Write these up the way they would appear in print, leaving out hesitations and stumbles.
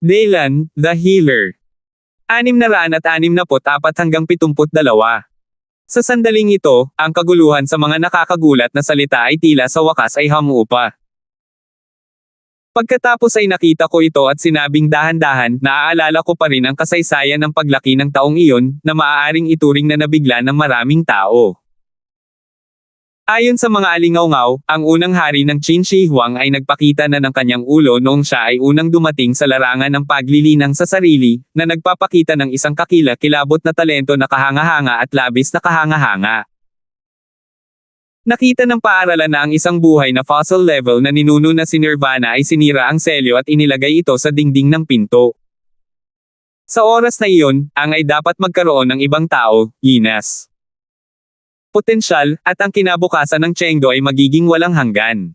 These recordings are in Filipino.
Daylan, the Healer. 664 hanggang 72. Sa sandaling ito, ang kaguluhan sa mga nakakagulat na salita ay tila sa wakas ay humuupa. Pagkatapos ay nakita ko ito at sinabing dahan-dahan, naaalala ko pa rin ang kasaysayan ng paglaki ng taong iyon, na maaaring ituring na nabigla ng maraming tao. Ayon sa mga alingaw-ngaw, ang unang hari ng Qin Shi Huang ay nagpakita na ng kanyang ulo noong siya ay unang dumating sa larangan ng paglilinang sa sarili, na nagpapakita ng isang kakilakilabot na talento na kahanga-hanga at labis na kahanga-hanga. Nakita ng paaralan na ang isang buhay na fossil level na ninuno na si Nirvana ay sinira ang selyo at inilagay ito sa dingding ng pinto. Sa oras na iyon, ang ay dapat magkaroon ng ibang tao, Yinas. Potensyal, at ang kinabukasan ng Chengdo ay magiging walang hanggan.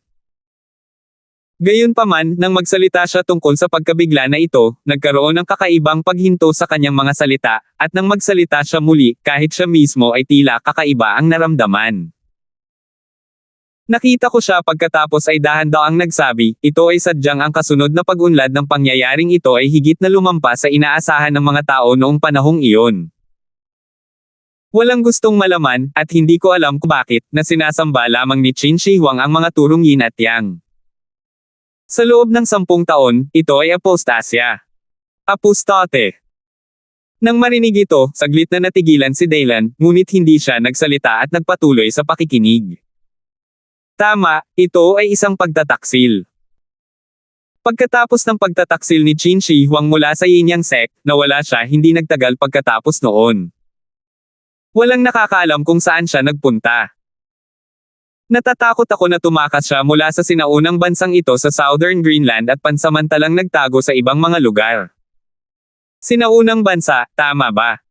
Gayunpaman, nang magsalita siya tungkol sa pagkabigla na ito, nagkaroon ng kakaibang paghinto sa kanyang mga salita, at nang magsalita siya muli, kahit siya mismo ay tila kakaiba ang naramdaman. Nakita ko siya pagkatapos ay dahan-dahang nagsabi, ito ay sadyang ang kasunod na pag-unlad ng pangyayaring ito ay higit na lumampas sa inaasahan ng mga tao noong panahong iyon. Walang gustong malaman, at hindi ko alam kung bakit, na sinasamba lamang ni Qin Shi Huang ang mga turong yin at yang. Sa loob ng 10 taon, ito ay apostasya. Apostote. Nang marinig ito, saglit na natigilan si Daylan, ngunit hindi siya nagsalita at nagpatuloy sa pakikinig. Tama, ito ay isang pagtataksil. Pagkatapos ng pagtataksil ni Qin Shi Huang mula sa Yin Yang sect, nawala siya hindi nagtagal pagkatapos noon. Walang nakakaalam kung saan siya nagpunta. Natatakot ako na tumakas siya mula sa sinaunang bansang ito sa Southern Greenland at pansamantalang nagtago sa ibang mga lugar. Sinaunang bansa, tama ba?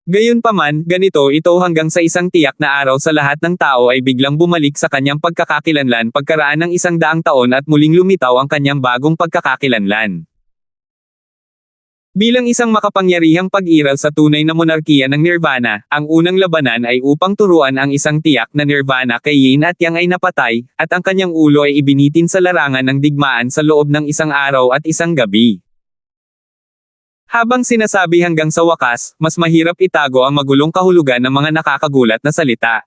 Gayunpaman, ganito ito hanggang sa isang tiyak na araw sa lahat ng tao ay biglang bumalik sa kanyang pagkakakilanlan pagkaraan ng 100 taon at muling lumitaw ang kanyang bagong pagkakakilanlan. Bilang isang makapangyarihang pag-iral sa tunay na monarkiya ng Nirvana, ang unang labanan ay upang turuan ang isang tiyak na Nirvana kay Yin at Yang ay napatay, at ang kanyang ulo ay ibinitin sa larangan ng digmaan sa loob ng 1 araw at 1 gabi. Habang sinasabi hanggang sa wakas, mas mahirap itago ang magulong kahulugan ng mga nakakagulat na salita.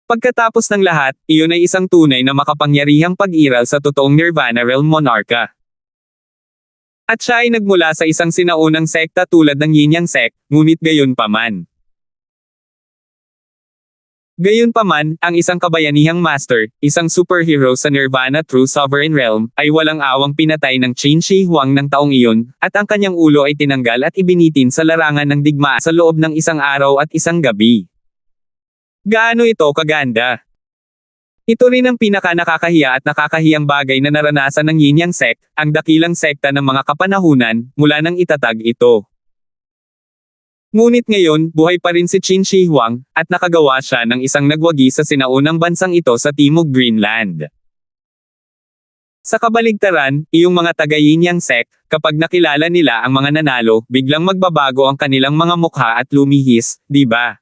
Pagkatapos ng lahat, iyon ay isang tunay na makapangyarihang pag-iral sa totoong Nirvana Realm Monarcha. At siya ay nagmula sa isang sinaunang sekta tulad ng Yin Yang sect, ngunit gayunpaman. Gayunpaman, ang isang kabayanihang master, isang superhero sa Nirvana True Sovereign Realm, ay walang awang pinatay ng Qin Shi Huang ng taong iyon, at ang kanyang ulo ay tinanggal at ibinitin sa larangan ng digmaan sa loob ng 1 araw at 1 gabi. Gaano ito kaganda? Ito rin ang pinaka-nakakahiya at nakakahiyang bagay na naranasan ng Yin Yang sect, ang dakilang sekta ng mga kapanahunan, mula nang itatag ito. Ngunit ngayon, buhay pa rin si Qin Shi Huang, at nakagawa siya ng isang nagwagi sa sinaunang bansang ito sa Timog Greenland. Sa kabaligtaran, iyong mga taga-Yin Yang sect, kapag nakilala nila ang mga nanalo, biglang magbabago ang kanilang mga mukha at lumihis, di ba?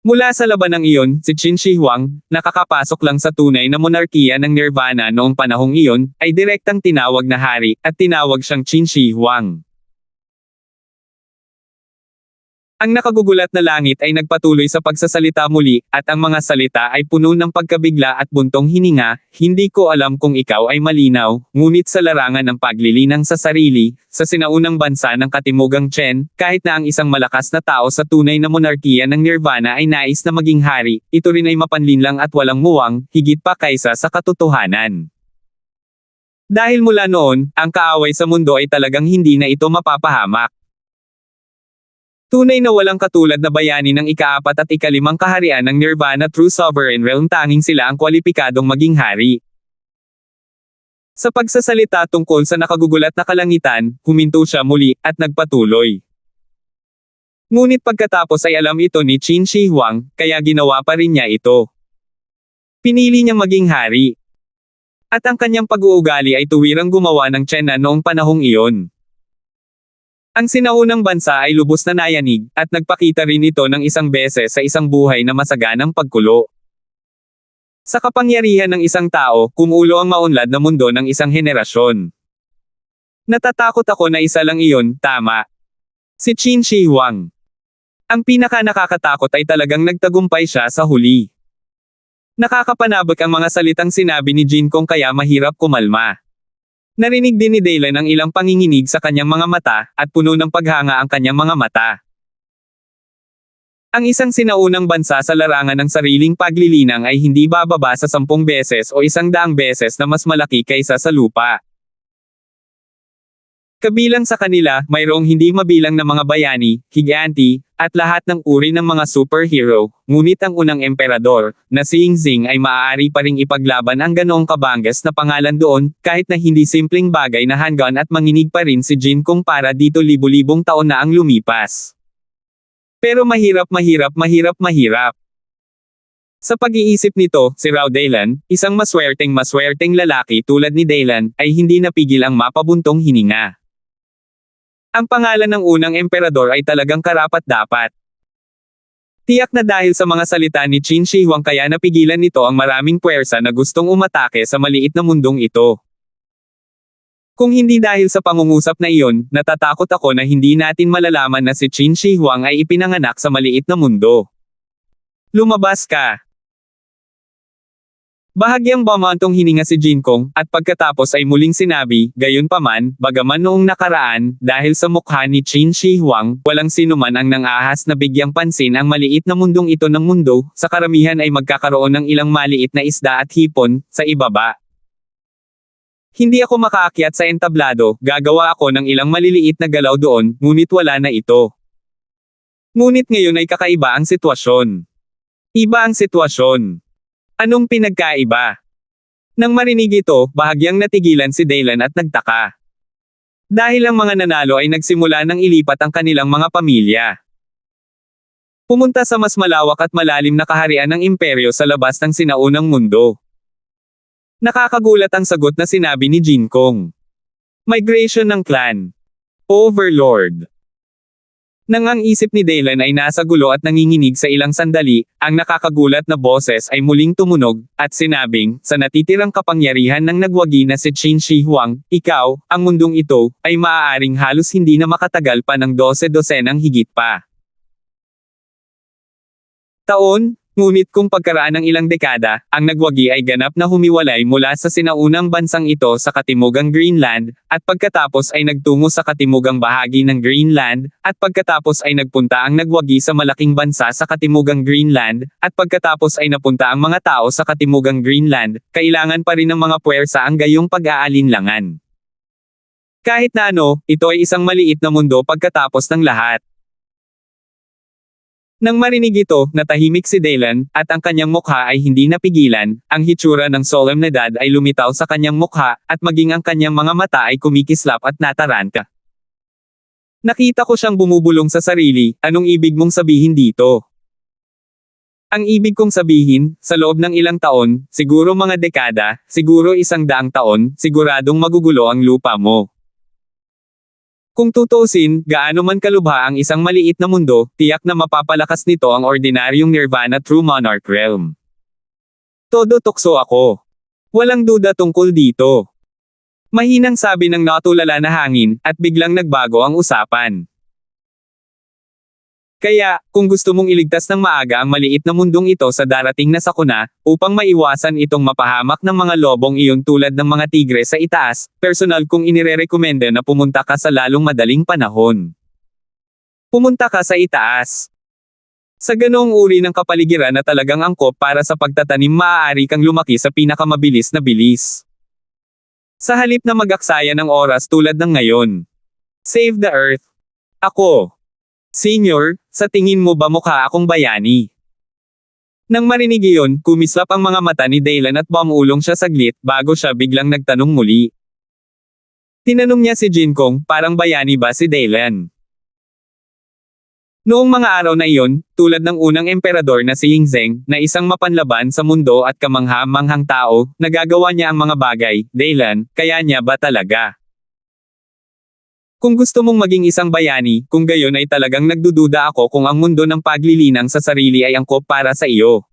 Mula sa labanang iyon, si Qin Shi Huang, nakakapasok lang sa tunay na monarkiya ng Nirvana noong panahong iyon, ay direktang tinawag na hari, at tinawag siyang Qin Shi Huang. Ang nakagugulat na langit ay nagpatuloy sa pagsasalita muli, at ang mga salita ay puno ng pagkabigla at buntong hininga. Hindi ko alam kung ikaw ay malinaw, ngunit sa larangan ng paglilinang sa sarili, sa sinaunang bansa ng Katimugang Chen, kahit na ang isang malakas na tao sa tunay na monarkiya ng Nirvana ay nais na maging hari, ito rin ay mapanlinlang at walang muwang, higit pa kaysa sa katotohanan. Dahil mula noon, ang kaaway sa mundo ay talagang hindi na ito mapapahamak. Tunay na walang katulad na bayani ng ika-4 at ika-5 kaharian ng Nirvana True Sovereign Realm, tanging sila ang kwalipikadong maging hari. Sa pagsasalita tungkol sa nakagugulat na kalangitan, huminto siya muli, at nagpatuloy. Ngunit pagkatapos ay alam ito ni Qin Shi Huang, kaya ginawa pa rin niya ito. Pinili niyang maging hari. At ang kanyang pag-uugali ay tuwirang gumawa ng China noong panahong iyon. Ang sinaunang bansa ay lubos na nayanig, at nagpakita rin ito ng isang beses sa isang buhay na masaganang pagkulo. Sa kapangyarihan ng isang tao, kumulo ang maunlad na mundo ng isang henerasyon. Natatakot ako na isa lang iyon, tama. Si Qin Shi Huang. Ang pinaka nakakatakot ay talagang nagtagumpay siya sa huli. Nakakapanabik ang mga salitang sinabi ni Jin Kong kaya mahirap kumalma. Narinig din ni Dylan ang ilang panginginig sa kanyang mga mata, at puno ng paghanga ang kanyang mga mata. Ang isang sinaunang bansa sa larangan ng sariling paglilinang ay hindi bababa sa 10 beses o 100 beses na mas malaki kaysa sa lupa. Kabilang sa kanila, mayroong hindi mabilang na mga bayani, higanti, at lahat ng uri ng mga superhero, ngunit ang unang emperador, na si Yingzing ay maaari pa ring ipaglaban ang ganoong kabangges na pangalan doon, kahit na hindi simpleng bagay na hanggan at manginig pa rin si Jin Kong para dito libu-libong taon na ang lumipas. Pero mahirap. Sa pag-iisip nito, si Rao Dylan, isang maswerteng lalaki tulad ni Dylan, ay hindi napigil ang mapabuntong hininga. Ang pangalan ng unang emperador ay talagang karapat-dapat. Tiyak na dahil sa mga salita ni Qin Shi Huang kaya napigilan nito ang maraming puwersa na gustong umatake sa maliit na mundong ito. Kung hindi dahil sa pangungusap na iyon, natatakot ako na hindi natin malalaman na si Qin Shi Huang ay ipinanganak sa maliit na mundo. Lumabas ka! Bahagyang bumantong hininga si Jin Kong, at pagkatapos ay muling sinabi, gayunpaman, bagaman noong nakaraan, dahil sa mukha ni Qin Shi Huang, walang sinuman ang nang-ahas na bigyang pansin ang maliit na mundong ito ng mundo, sa karamihan ay magkakaroon ng ilang maliit na isda at hipon, sa ibaba. Hindi ako makaakyat sa entablado, gagawa ako ng ilang maliliit na galaw doon, ngunit wala na ito. Ngunit ngayon ay kakaiba ang sitwasyon. Iba ang sitwasyon. Anong pinagkaiba? Nang marinig ito, bahagyang natigilan si Dylan at nagtaka. Dahil ang mga nanalo ay nagsimula ng ilipat ang kanilang mga pamilya. Pumunta sa mas malawak at malalim na kaharian ng imperyo sa labas ng sinaunang mundo. Nakakagulat ang sagot na sinabi ni Jin Kong. Migration ng clan. Overlord. Nang ang isip ni Dylan ay nasa gulo at nanginginig sa ilang sandali, ang nakakagulat na boses ay muling tumunog, at sinabing, sa natitirang kapangyarihan ng nagwagi na si Qin Shi Huang, ikaw, ang mundong ito, ay maaaring halos hindi na makatagal pa ng 12 dosenang higit pa. Taon, ngunit kung pagkaraan ng ilang dekada, ang nagwagi ay ganap na humiwalay mula sa sinaunang bansang ito sa katimugang Greenland, at pagkatapos ay nagtungo sa katimugang bahagi ng Greenland, at pagkatapos ay nagpunta ang nagwagi sa malaking bansa sa katimugang Greenland, at pagkatapos ay napunta ang mga tao sa katimugang Greenland, kailangan pa rin ng mga puwersa ang gayong pag-aalinlangan. Kahit na ano, ito ay isang maliit na mundo pagkatapos ng lahat. Nang marinig ito, natahimik si Dylan, at ang kanyang mukha ay hindi napigilan, ang hitsura ng solemnidad ay lumitaw sa kanyang mukha, at maging ang kanyang mga mata ay kumikislap at nataranta. Nakita ko siyang bumubulong sa sarili, anong ibig mong sabihin dito? Ang ibig kong sabihin, sa loob ng ilang taon, siguro mga dekada, siguro 100 taon, siguradong magugulo ang lupa mo. Kung tutuusin, gaano man kalubha ang isang maliit na mundo, tiyak na mapapalakas nito ang ordinaryong Nirvana True Monarch Realm. Todo tukso ako. Walang duda tungkol dito. Mahinang sabi ng natulala na hangin, at biglang nagbago ang usapan. Kaya, kung gusto mong iligtas ng maaga ang maliit na mundong ito sa darating na sakuna, upang maiwasan itong mapahamak ng mga lobong iyon tulad ng mga tigre sa itaas, personal kong inirerekomenda na pumunta ka sa lalong madaling panahon. Pumunta ka sa itaas. Sa ganoong uri ng kapaligiran na talagang angkop para sa pagtatanim maaari kang lumaki sa pinakamabilis na bilis. Sa halip na mag-aksaya ng oras tulad ng ngayon. Save the Earth. Ako. Senior, sa tingin mo ba mukha akong bayani? Nang marinig iyon, kumislap ang mga mata ni Dylan at bumulong siya saglit bago siya biglang nagtanong muli. Tinanong niya si Jin Kong, parang bayani ba si Dylan? Noong mga araw na iyon, tulad ng unang emperador na si Yingzeng, na isang mapanlaban sa mundo at kamangha-manghang tao, nagagawa niya ang mga bagay, Dylan, kaya niya ba talaga? Kung gusto mong maging isang bayani, kung gayon ay talagang nagdududa ako kung ang mundo ng paglilinang sa sarili ay angkop para sa iyo.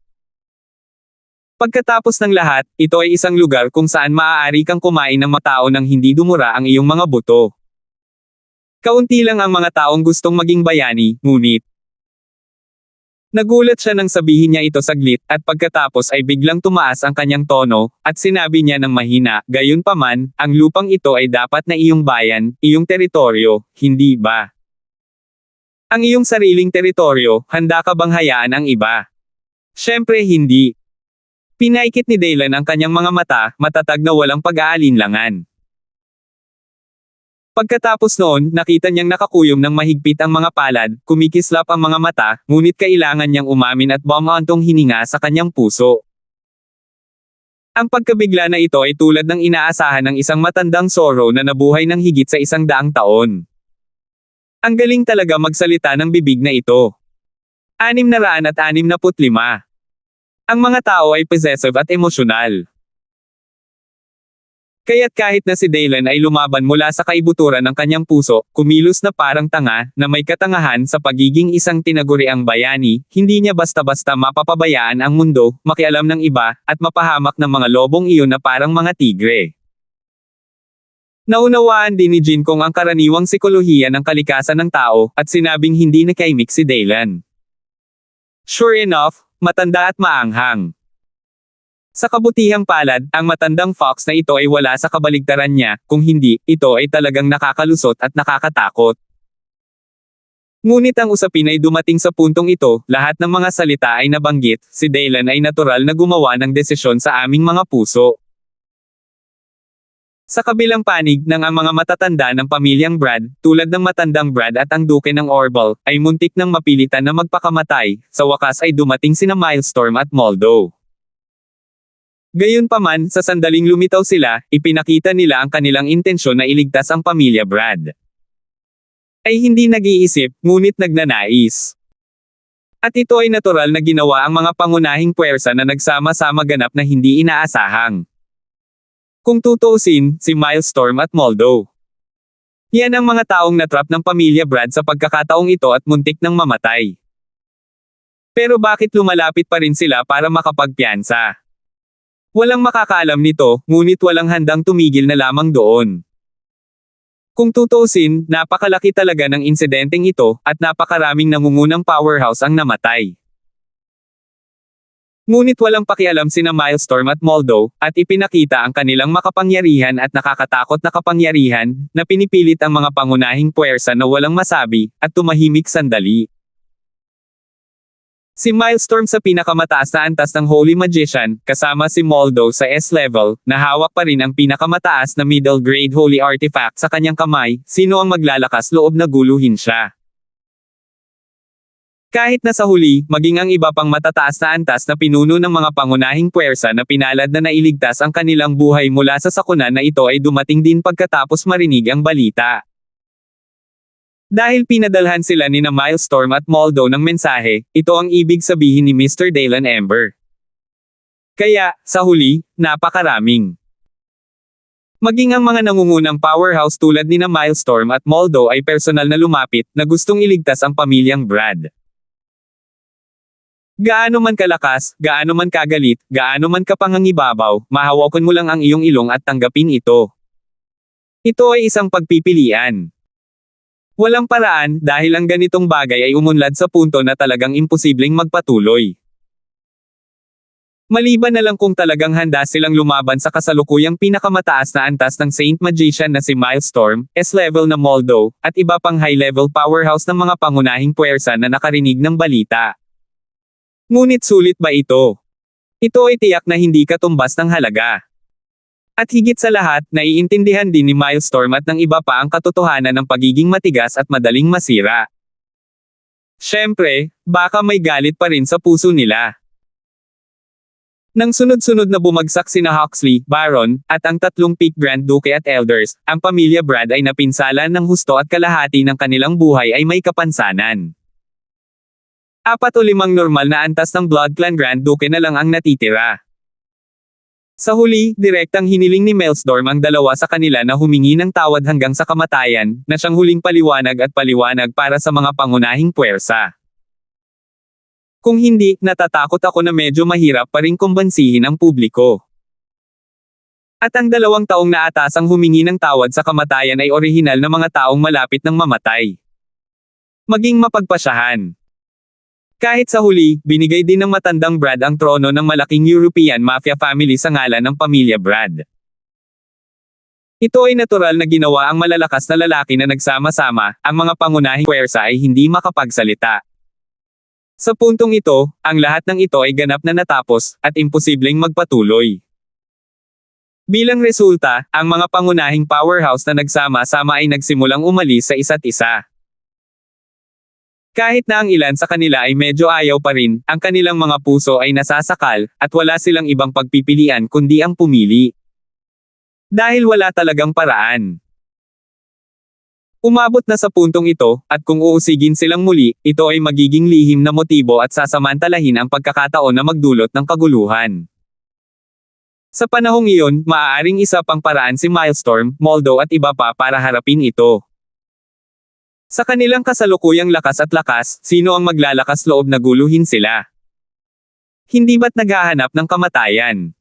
Pagkatapos ng lahat, ito ay isang lugar kung saan maaari kang kumain ng mga tao nang hindi dumura ang iyong mga buto. Kaunti lang ang mga taong gustong maging bayani, ngunit nagulat siya nang sabihin niya ito saglit, at pagkatapos ay biglang tumaas ang kanyang tono, at sinabi niya ng mahina, "Gayunpaman, ang lupang ito ay dapat na iyong bayan, iyong teritoryo, hindi ba? Ang iyong sariling teritoryo, handa ka bang hayaan ang iba?" Siyempre hindi. Pinaikit ni Daylan ang kanyang mga mata, matatag na walang pag-aalinlangan. Pagkatapos noon, nakita niyang nakakuyom ng mahigpit ang mga palad, kumikislap ang mga mata, ngunit kailangan niyang umamin at bumantong hininga sa kanyang puso. Ang pagkabigla na ito ay tulad ng inaasahan ng isang matandang Zorro na nabuhay ng higit sa 100 taon. Ang galing talaga magsalita ng bibig na ito. 665. Ang mga tao ay possessive at emosyonal. Kaya't kahit na si Daylan ay lumaban mula sa kaibuturan ng kanyang puso, kumilos na parang tanga, na may katangahan sa pagiging isang tinaguriang bayani, hindi niya basta-basta mapapabayaan ang mundo, makialam ng iba, at mapahamak ng mga lobong iyon na parang mga tigre. Naunawaan din ni Jin Kong ang karaniwang sikolohiya ng kalikasan ng tao, at sinabing hindi nakaimik si Daylan. Sure enough, matanda at maanghang. Sa kabutihang palad, ang matandang fox na ito ay wala sa kabaligtaran niya, kung hindi, ito ay talagang nakakalusot at nakakatakot. Ngunit ang usapin ay dumating sa puntong ito, lahat ng mga salita ay nabanggit, si Daylan ay natural na gumawa ng desisyon sa aming mga puso. Sa kabilang panig ng ang mga matatanda ng pamilyang Brad, tulad ng matandang Brad at ang duke ng Orbal, ay muntik nang mapilitan na magpakamatay, sa wakas ay dumating sina Milestorm at Moldo. Gayunpaman, sa sandaling lumitaw sila, ipinakita nila ang kanilang intensyon na iligtas ang pamilya Brad. Ay hindi nag-iisip, ngunit nagnanais. At ito ay natural na ginawa ang mga pangunahing puwersa na nagsama-sama ganap na hindi inaasahang. Kung tutuusin, si Milestorm at Moldo. Yan ang mga taong natrap ng pamilya Brad sa pagkakataong ito at muntik nang mamatay. Pero bakit lumalapit pa rin sila para makapagpiyansa? Walang makakaalam nito, ngunit walang handang tumigil na lamang doon. Kung tutuusin, napakalaki talaga ng insidenteng ito, at napakaraming nangungunang powerhouse ang namatay. Ngunit walang pakialam sina Milestorm at Moldo, at ipinakita ang kanilang makapangyarihan at nakakatakot na kapangyarihan, na pinipilit ang mga pangunahing puwersa na walang masabi, at tumahimik sandali. Si Milestorm sa pinakamataas na antas ng Holy Magician, kasama si Moldo sa S-level, na hawak pa rin ang pinakamataas na middle grade Holy Artifact sa kanyang kamay, sino ang maglalakas loob na guluhin siya. Kahit na sa huli, maging ang iba pang matataas na antas na pinuno ng mga pangunahing puwersa na pinalad na nailigtas ang kanilang buhay mula sa sakunan na ito ay dumating din pagkatapos marinig ang balita. Dahil pinadalhan sila ni na Milestorm at Moldo ng mensahe, ito ang ibig sabihin ni Mr. Daylan Ember. Kaya, sa huli, napakaraming. Maging ang mga nangungunang powerhouse tulad ni na Milestorm at Moldo ay personal na lumapit, na gustong iligtas ang pamilyang Brad. Gaano man kalakas, gaano man kagalit, gaano man kapangangibabaw, mahawakan mo lang ang iyong ilong at tanggapin ito. Ito ay isang pagpipilian. Walang paraan, dahil ang ganitong bagay ay umunlad sa punto na talagang imposibleng magpatuloy. Maliban na lang kung talagang handa silang lumaban sa kasalukuyang pinakamataas na antas ng Saint Magician na si Milestorm, S-level na Moldo, at iba pang high-level powerhouse ng mga pangunahing puwersa na nakarinig ng balita. Ngunit sulit ba ito? Ito ay tiyak na hindi katumbas ng halaga. At higit sa lahat, naiintindihan din ni Milestorm at ng iba pa ang katotohanan ng pagiging matigas at madaling masira. Siyempre, baka may galit pa rin sa puso nila. Nang sunod-sunod na bumagsak sina Huxley, Baron, at ang tatlong Peak Grand Duke at Elders, ang pamilya Brad ay napinsalan ng husto at kalahati ng kanilang buhay ay may kapansanan. 4 o 5 normal na antas ng Blood Clan Grand Duke na lang ang natitira. Sa huli, direktang hiniling ni Milestorm ang dalawa sa kanila na humingi ng tawad hanggang sa kamatayan, na siyang huling paliwanag at paliwanag para sa mga pangunahing puwersa. Kung hindi, natatakot ako na medyo mahirap pa rin kumbansihin ang publiko. At ang 2 taong naatasang humingi ng tawad sa kamatayan ay orihinal na mga taong malapit ng mamatay. Maging mapagpasyahan. Kahit sa huli, binigay din ng matandang Brad ang trono ng malaking European mafia family sa ngalan ng pamilya Brad. Ito ay natural na ginawa ang malalakas na lalaki na nagsama-sama, ang mga pangunahing puwersa ay hindi makapagsalita. Sa puntong ito, ang lahat ng ito ay ganap na natapos, at imposibleng magpatuloy. Bilang resulta, ang mga pangunahing powerhouse na nagsama-sama ay nagsimulang umalis sa isa't isa. Kahit na ang ilan sa kanila ay medyo ayaw pa rin, ang kanilang mga puso ay nasasakal, at wala silang ibang pagpipilian kundi ang pumili. Dahil wala talagang paraan. Umabot na sa puntong ito, at kung uusigin silang muli, ito ay magiging lihim na motibo at sasamantalahin ang pagkakataon na magdulot ng kaguluhan. Sa panahong iyon, maaaring isa pang paraan si Milestorm, Moldo at iba pa para harapin ito. Sa kanilang kasalukuyang lakas at lakas, sino ang maglalakas loob na guluhin sila? Hindi ba't naghahanap ng kamatayan?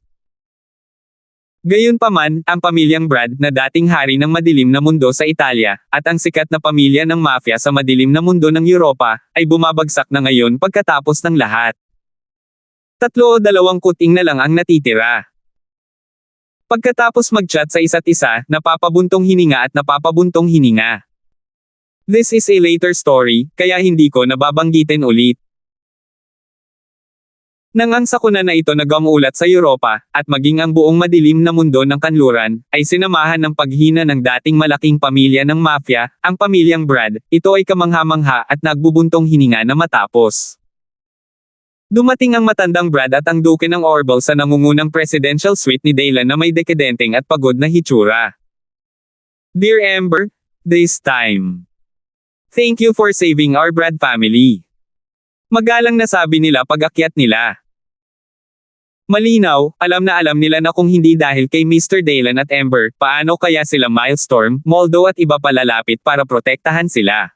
Gayunpaman, ang pamilyang Brad, na dating hari ng madilim na mundo sa Italia, at ang sikat na pamilya ng mafia sa madilim na mundo ng Europa, ay bumabagsak na ngayon pagkatapos ng lahat. 3 o 2 kuting na lang ang natitira. Pagkatapos mag-chat sa isa't isa, napapabuntong hininga at napapabuntong hininga. This is a later story, kaya hindi ko nababanggitin ulit. Nang ang sakuna na ito nagamulat sa Europa, at maging ang buong madilim na mundo ng kanluran, ay sinamahan ng paghina ng dating malaking pamilya ng mafia, ang pamilyang Brad, ito ay kamangha-mangha at nagbubuntong hininga na matapos. Dumating ang matandang Brad at ang duke ng Orbal sa nangungunang presidential suite ni Daylan na may dekadenteng at pagod na hitsura. Dear Amber, this time. Thank you for saving our Brad family. Magalang na sabi nila pag-akyat nila. Malinaw, alam nila na kung hindi dahil kay Mr. Daylan at Amber, paano kaya sila Milestorm, Moldo at iba pa lalapit para protektahan sila.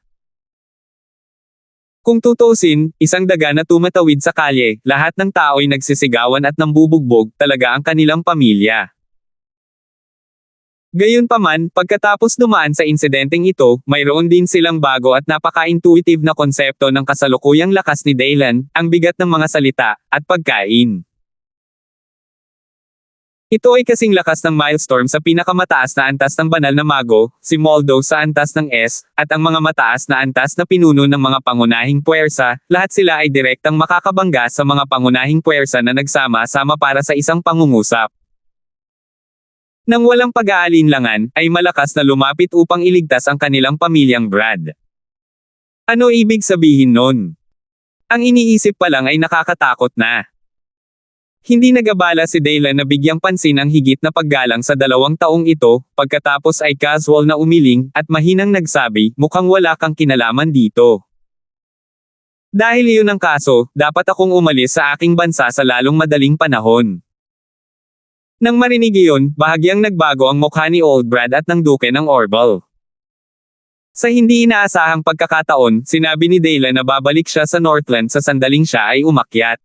Kung tutuusin, isang daga na tumatawid sa kalye, lahat ng tao'y nagsisigawan at nambubugbog, talaga ang kanilang pamilya. Gayunpaman, pagkatapos dumaan sa insidenteng ito, mayroon din silang bago at napaka-intuitive na konsepto ng kasalukuyang lakas ni Daylan, ang bigat ng mga salita, at pagkain. Ito ay kasing lakas ng Milestorm sa pinakamataas na antas ng banal na mago, si Moldo sa antas ng S, at ang mga mataas na antas na pinuno ng mga pangunahing puwersa, lahat sila ay direktang makakabangga sa mga pangunahing puwersa na nagsama-sama para sa isang pangungusap. Nang walang pag-aalinlangan, ay malakas na lumapit upang iligtas ang kanilang pamilyang Brad. Ano ibig sabihin nun? Ang iniisip pa lang ay nakakatakot na. Hindi nagabala si Daylan na bigyang pansin ang higit na paggalang sa 2 taong ito, pagkatapos ay casual na umiling, at mahinang nagsabi, mukhang wala kang kinalaman dito. Dahil iyon ang kaso, dapat akong umalis sa aking bansa sa lalong madaling panahon. Nang marinig iyon, bahagyang nagbago ang mukha ni Old Brad at ng duke ng Orbal. Sa hindi inaasahang pagkakataon, sinabi ni Daylan na babalik siya sa Northland sa sandaling siya ay umakyat.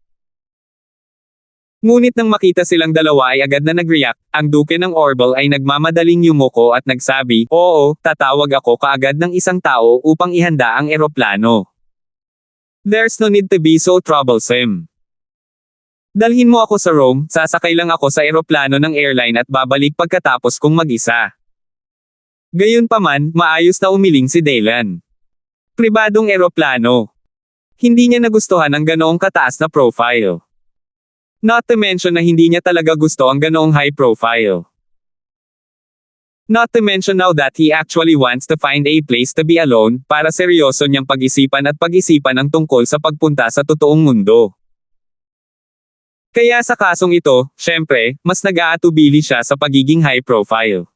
Ngunit nang makita silang dalawa ay agad na nag-react, ang duke ng Orbal ay nagmamadaling yumuko at nagsabi, oo, tatawag ako kaagad ng isang tao upang ihanda ang eroplano. There's no need to be so troublesome. Dalhin mo ako sa Rome, sasakay lang ako sa eroplano ng airline at babalik pagkatapos kong mag-isa. Gayunpaman, maayos na umiling si Daylan. Pribadong eroplano. Hindi niya nagustuhan ang ganoong kataas na profile. Not to mention na hindi niya talaga gusto ang ganoong high profile. Not to mention now that he actually wants to find a place to be alone, para seryoso niyang pag-isipan at pag-isipan ang tungkol sa pagpunta sa totoong mundo. Kaya sa kasong ito, syempre, mas nag-aatubili siya sa pagiging high profile.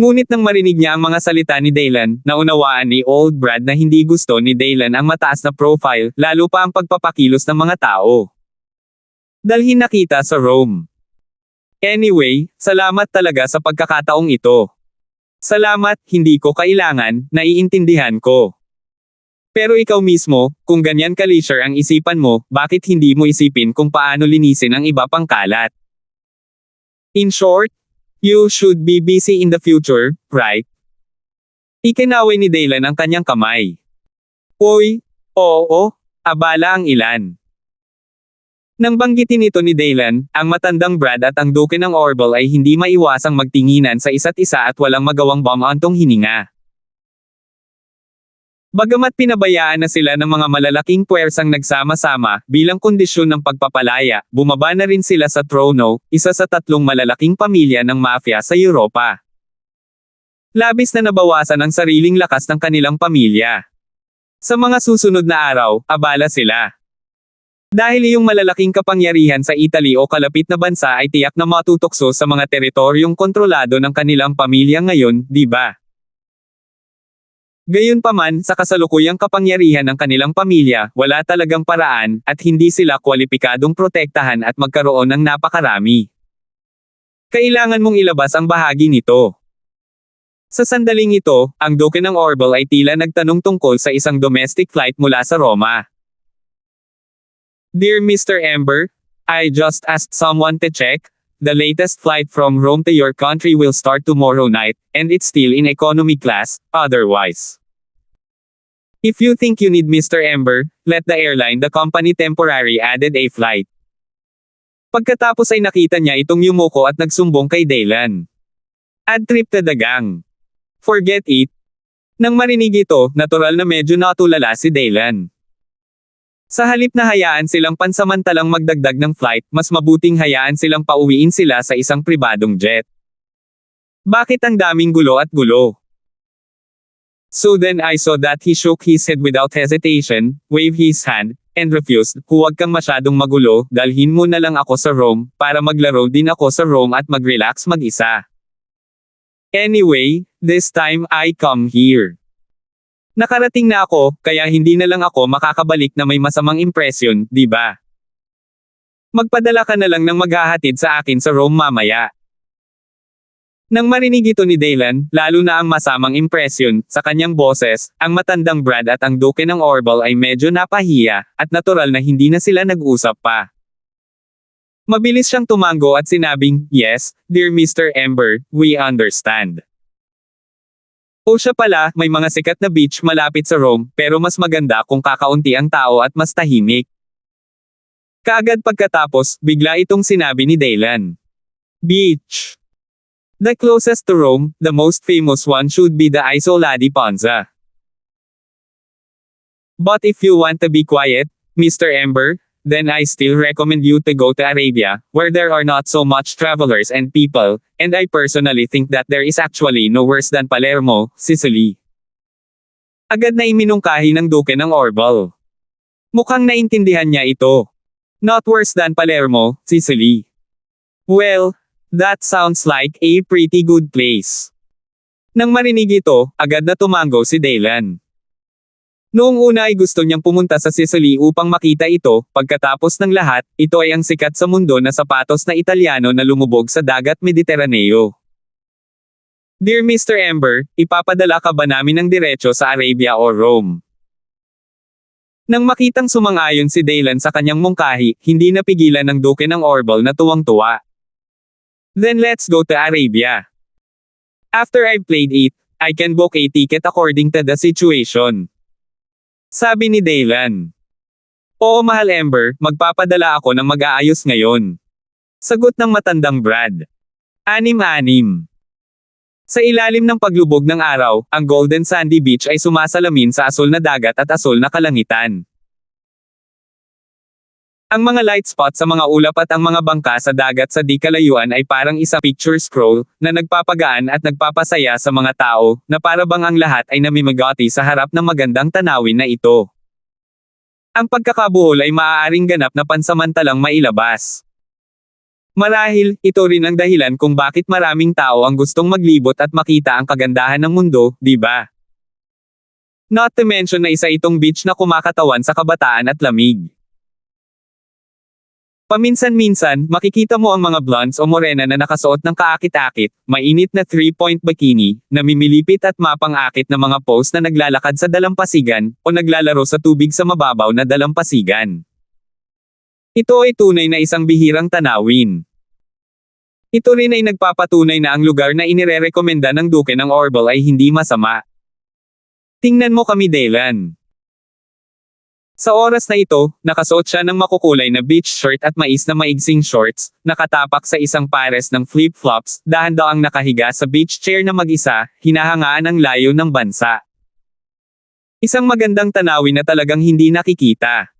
Ngunit nang marinig niya ang mga salita ni Daylan, naunawaan ni Old Brad na hindi gusto ni Daylan ang mataas na profile, lalo pa ang pagpapakilos ng mga tao. Dalhin nakita sa Rome. Anyway, salamat talaga sa pagkakataong ito. Salamat, hindi ko kailangan, naiintindihan ko. Pero ikaw mismo, kung ganyan ka-leisure ang isipan mo, bakit hindi mo isipin kung paano linisin ang iba pang kalat? In short, you should be busy in the future, right? Ikinaway ni Daylan ang kanyang kamay. Uy, oo, abala ang ilan. Nang banggitin ito ni Daylan, ang matandang Brad at ang Duke ng Orville ay hindi maiwasang magtinginan sa isa't isa at walang magawang bumantong hininga. Bagamat pinabayaan na sila ng mga malalaking puwersang nagsama-sama, bilang kondisyon ng pagpapalaya, bumaba na rin sila sa trono, isa sa tatlong malalaking pamilya ng mafia sa Europa. Labis na nabawasan ang sariling lakas ng kanilang pamilya. Sa mga susunod na araw, abala sila. Dahil iyong malalaking kapangyarihan sa Italy o kalapit na bansa ay tiyak na matutokso sa mga teritoryong kontrolado ng kanilang pamilya ngayon, di ba? Gayunpaman, sa kasalukuyang kapangyarihan ng kanilang pamilya, wala talagang paraan, at hindi sila kwalipikadong protektahan at magkaroon ng napakarami. Kailangan mong ilabas ang bahagi nito. Sa sandaling ito, ang Duke ng Orville ay tila nagtanong tungkol sa isang domestic flight mula sa Roma. Dear Mr. Ember, I just asked someone to check. The latest flight from Rome to your country will start tomorrow night, and it's still in economy class, otherwise. If you think you need Mr. Ember, let the airline the company temporary added a flight. Pagkatapos ay nakita niya itong yumuko at nagsumbong kay Daylan. Add trip to the gang. Forget it. Nang marinig ito, natural na medyo natulala si Daylan. Sa halip na hayaan silang pansamantalang magdagdag ng flight, mas mabuting hayaan silang pauwiin sila sa isang pribadong jet. Bakit ang daming gulo at gulo? So then I saw that he shook his head without hesitation, waved his hand, and refused. Huwag kang masyadong magulo, dalhin mo na lang ako sa Rome, para maglaro din ako sa Rome at mag-relax mag-isa. Anyway, this time I come here. Nakarating na ako, kaya hindi na lang ako makakabalik na may masamang impresyon, di ba? Magpadala ka na lang ng maghahatid sa akin sa Rome mamaya. Nang marinig ito ni Daylan, lalo na ang masamang impresyon, sa kanyang boses, ang matandang Brad at ang Duke ng Orville ay medyo napahiya, at natural na hindi na sila nag-usap pa. Mabilis siyang tumango at sinabing, yes, dear Mr. Ember, we understand. O siya pala, may mga sikat na beach malapit sa Rome, pero mas maganda kung kakaunti ang tao at mas tahimik. Kaagad pagkatapos, bigla itong sinabi ni Daylan. Beach. The closest to Rome, the most famous one should be the Isola di Ponza. But if you want to be quiet, Mr. Ember, then I still recommend you to go to Arabia, where there are not so much travelers and people, and I personally think that there is actually no worse than Palermo, Sicily. Agad na iminungkahi ng Duke ng Orville. Mukhang naintindihan niya ito. Not worse than Palermo, Sicily. Well, that sounds like a pretty good place. Nang marinig ito, agad na tumango si Daylan. Noong una ay gusto niyang pumunta sa Sicily upang makita ito, pagkatapos ng lahat, ito ay ang sikat sa mundo na sapatos na Italyano na lumubog sa dagat Mediteraneo. Dear Mr. Ember, ipapadala ka ba namin ng diretso sa Arabia o Rome? Nang makitang sumang-ayon si Daylan sa kanyang mungkahi, hindi napigilan ng Duke ng Orville na tuwang-tuwa. Then let's go to Arabia. After I've played it, I can book a ticket according to the situation. Sabi ni Daylan. Oo mahal Ember, magpapadala ako ng mag-aayos ngayon. Sagot ng matandang Brad. 6-6. Sa ilalim ng paglubog ng araw, ang Golden Sandy Beach ay sumasalamin sa asul na dagat at asul na kalangitan. Ang mga light spot sa mga ulap at ang mga bangka sa dagat sa di kalayuan ay parang isang picture scroll, na nagpapagaan at nagpapasaya sa mga tao, na para bang ang lahat ay namimigati sa harap ng magandang tanawin na ito. Ang pagkakabuhol ay maaaring ganap na pansamantalang mailabas. Marahil, ito rin ang dahilan kung bakit maraming tao ang gustong maglibot at makita ang kagandahan ng mundo, di ba? Not to mention na isa itong beach na kumakatawan sa kabataan at lamig. Paminsan-minsan, makikita mo ang mga blondes o morena na nakasuot ng kaakit-akit, mainit na 3-point bikini, namimilipit at mapang-akit na mga pose na naglalakad sa dalampasigan, o naglalaro sa tubig sa mababaw na dalampasigan. Ito ay tunay na isang bihirang tanawin. Ito rin ay nagpapatunay na ang lugar na inirerekomenda ng Duke ng Orval ay hindi masama. Tingnan mo kami, Dylan. Sa oras na ito, nakasuot siya ng makukulay na beach shirt at mais na maigsing shorts, nakatapak sa isang pares ng flip-flops, dahan-dahang nakahiga sa beach chair na mag-isa, hinahangaan ang layo ng bansa. Isang magandang tanawin na talagang hindi nakikita.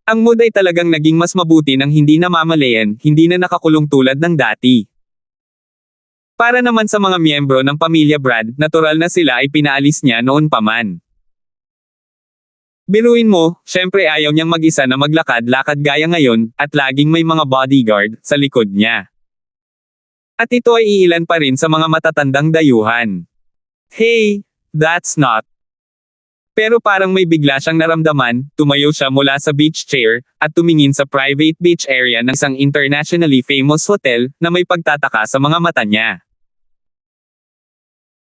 Ang mood ay talagang naging mas mabuti nang hindi namamalayan, hindi na nakakulong tulad ng dati. Para naman sa mga miyembro ng pamilya Brad, natural na sila ay pinaalis niya noon pa man. Biruin mo, syempre ayaw niyang mag-isa na maglakad-lakad gaya ngayon, at laging may mga bodyguard sa likod niya. At ito ay iilan pa rin sa mga matatandang dayuhan. Hey, that's not. Pero parang may bigla siyang naramdaman, tumayo siya mula sa beach chair, at tumingin sa private beach area ng isang internationally famous hotel, na may pagtataka sa mga mata niya.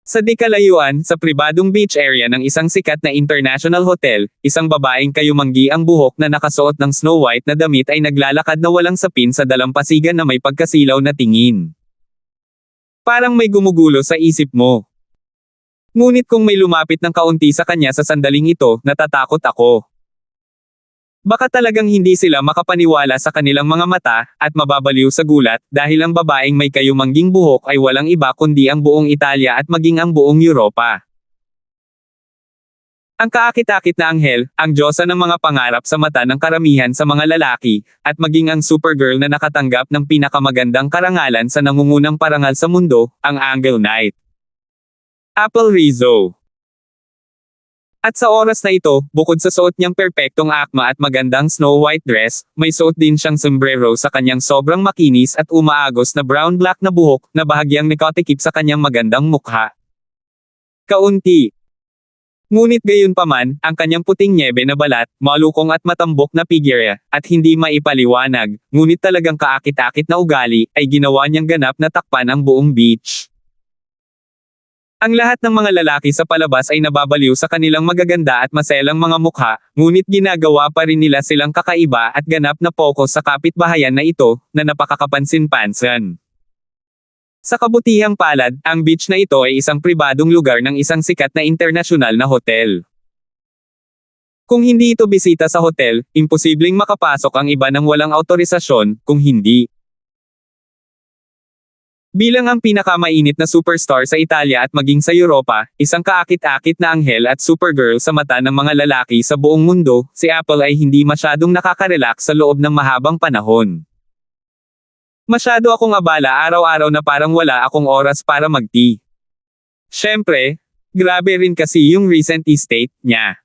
Sa di kalayuan, sa pribadong beach area ng isang sikat na international hotel, isang babaeng kayumanggi ang buhok na nakasuot ng Snow White na damit ay naglalakad na walang sapin sa dalampasigan na may pagkasilaw na tingin. Parang may gumugulo sa isip mo. Ngunit kung may lumapit ng kaunti sa kanya sa sandaling ito, natatakot ako. Baka talagang hindi sila makapaniwala sa kanilang mga mata, at mababaliw sa gulat, dahil ang babaeng may kayumangging buhok ay walang iba kundi ang buong Italia at maging ang buong Europa. Ang kaakit-akit na anghel, ang diyosa ng mga pangarap sa mata ng karamihan sa mga lalaki, at maging ang Supergirl na nakatanggap ng pinakamagandang karangalan sa nangungunang parangal sa mundo, ang Angle Knight. Apple Rizzo. At sa oras na ito, bukod sa suot niyang perpektong akma at magandang Snow White dress, may suot din siyang sombrero sa kanyang sobrang makinis at umaagos na brown-black na buhok, na bahagyang nakatikip sa kanyang magandang mukha. Kaunti. Ngunit gayunpaman, ang kanyang puting nyebe na balat, malukong at matambok na figure, at hindi maipaliwanag, ngunit talagang kaakit-akit na ugali, ay ginawa niyang ganap na takpan ang buong beach. Ang lahat ng mga lalaki sa palabas ay nababaliw sa kanilang magaganda at maselang mga mukha, ngunit ginagawa pa rin nila silang kakaiba at ganap na focus sa kapitbahayan na ito, na napakakapansin-pansin. Sa kabutihang palad, ang beach na ito ay isang pribadong lugar ng isang sikat na internasyonal na hotel. Kung hindi ito bisita sa hotel, imposibleng makapasok ang iba ng walang autorisasyon, kung hindi. Bilang ang pinakamainit na superstar sa Italia at maging sa Europa, isang kaakit-akit na anghel at Supergirl sa mata ng mga lalaki sa buong mundo, si Apple ay hindi masyadong nakaka-relax sa loob ng mahabang panahon. Masyado akong abala araw-araw na parang wala akong oras para mag-tea. Syempre, grabe rin kasi yung recent estate niya.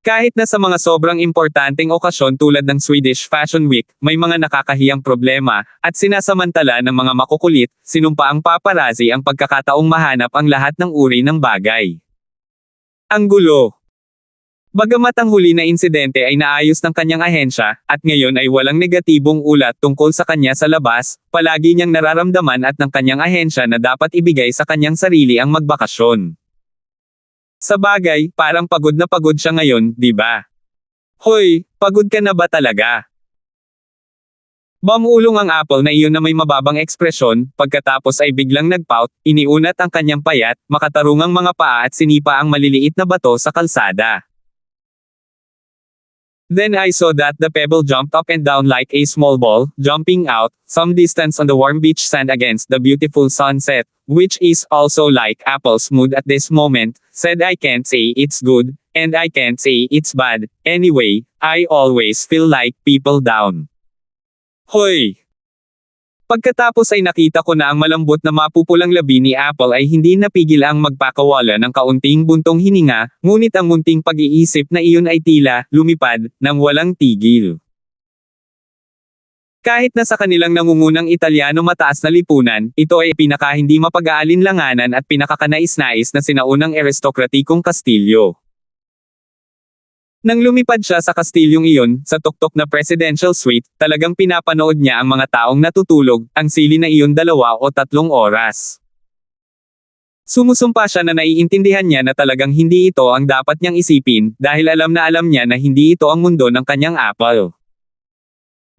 Kahit na sa mga sobrang importanteng okasyon tulad ng Swedish Fashion Week, may mga nakakahiyang problema, at sinasamantala ng mga makukulit, sinumpa ang paparazzi ang pagkakataong mahanap ang lahat ng uri ng bagay. Ang gulo. Bagamat ang huli na insidente ay naayos ng kanyang ahensya, at ngayon ay walang negatibong ulat tungkol sa kanya sa labas, palagi niyang nararamdaman at ng kanyang ahensya na dapat ibigay sa kanyang sarili ang magbakasyon. Sa bagay, parang pagod na pagod siya ngayon, di ba? Hoy, pagod ka na ba talaga? Bumulong ang Apple na iyon na may mababang ekspresyon, pagkatapos ay biglang nagpout, iniunat ang kanyang payat, makatarungang mga paa at sinipa ang maliliit na bato sa kalsada. Then I saw that the pebble jumped up and down like a small ball, jumping out, some distance on the warm beach sand against the beautiful sunset, which is also like Apple's mood at this moment, said I can't say it's good, and I can't say it's bad, anyway, I always feel like people down. Hoy! Pagkatapos ay nakita ko na ang malambot na mapupulang labi ni Apple ay hindi napigil ang magpakawala ng kaunting buntong hininga, ngunit ang munting pag-iisip na iyon ay tila lumipad nang walang tigil. Kahit na sa kanilang nangungunang Italyano mataas na lipunan, ito ay pinaka hindi mapag-aalinlanganan at pinakakanais-nais na sinaunang aristokratikong Kastilyo. Nang lumipad siya sa kastilyong iyon, sa tuktok na presidential suite, talagang pinapanood niya ang mga taong natutulog, ang sili na iyon 2 o 3 oras. Sumusumpa siya na naiintindihan niya na talagang hindi ito ang dapat niyang isipin, dahil alam niya na hindi ito ang mundo ng kanyang Apple.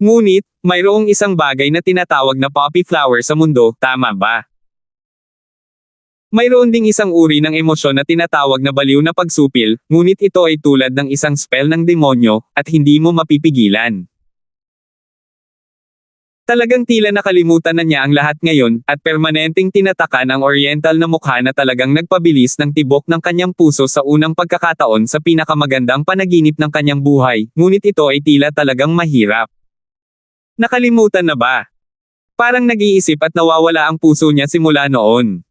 Ngunit, mayroong isang bagay na tinatawag na poppy flower sa mundo, tama ba? Mayroon ding isang uri ng emosyon na tinatawag na baliw na pagsupil, ngunit ito ay tulad ng isang spell ng demonyo, at hindi mo mapipigilan. Talagang tila nakalimutan na niya ang lahat ngayon, at permanenteng tinatakan ang oriental na mukha na talagang nagpabilis ng tibok ng kanyang puso sa unang pagkakataon sa pinakamagandang panaginip ng kanyang buhay, ngunit ito ay tila talagang mahirap. Nakalimutan na ba? Parang nag-iisip at nawawala ang puso niya simula noon.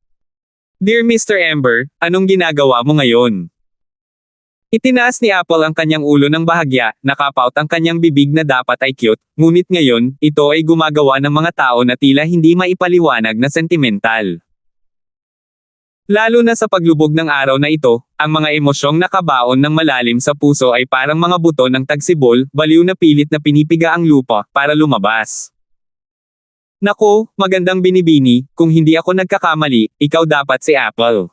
Dear Mr. Ember, anong ginagawa mo ngayon? Itinaas ni Apple ang kanyang ulo ng bahagya, nakapout ang kanyang bibig na dapat ay cute, ngunit ngayon, ito ay gumagawa ng mga tao na tila hindi maipaliwanag na sentimental. Lalo na sa paglubog ng araw na ito, ang mga emosyong nakabaon ng malalim sa puso ay parang mga buto ng tagsibol, baliw na pilit na pinipiga ang lupa, para lumabas. Nako, magandang binibini, kung hindi ako nagkakamali, ikaw dapat si Apple.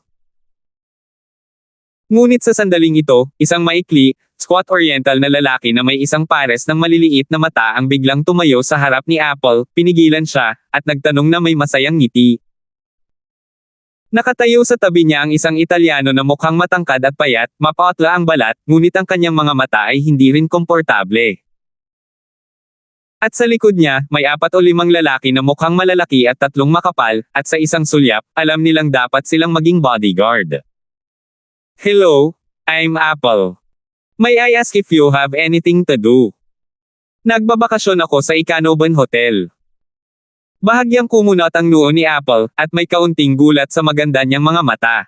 Ngunit sa sandaling ito, isang maikli, squat oriental na lalaki na may isang pares ng maliliit na mata ang biglang tumayo sa harap ni Apple, pinigilan siya, at nagtanong na may masayang ngiti. Nakatayo sa tabi niya ang isang Italyano na mukhang matangkad at payat, mapatla ang balat, ngunit ang kanyang mga mata ay hindi rin komportable. At sa likod niya, may 4 o 5 lalaki na mukhang malalaki at 3 makapal, at sa isang sulyap, alam nilang dapat silang maging bodyguard. Hello, I'm Apple. May I ask if you have anything to do? Nagbabakasyon ako sa Icanoban Hotel. Bahagyang kumunot ang noo ni Apple, at may kaunting gulat sa maganda niyang mga mata.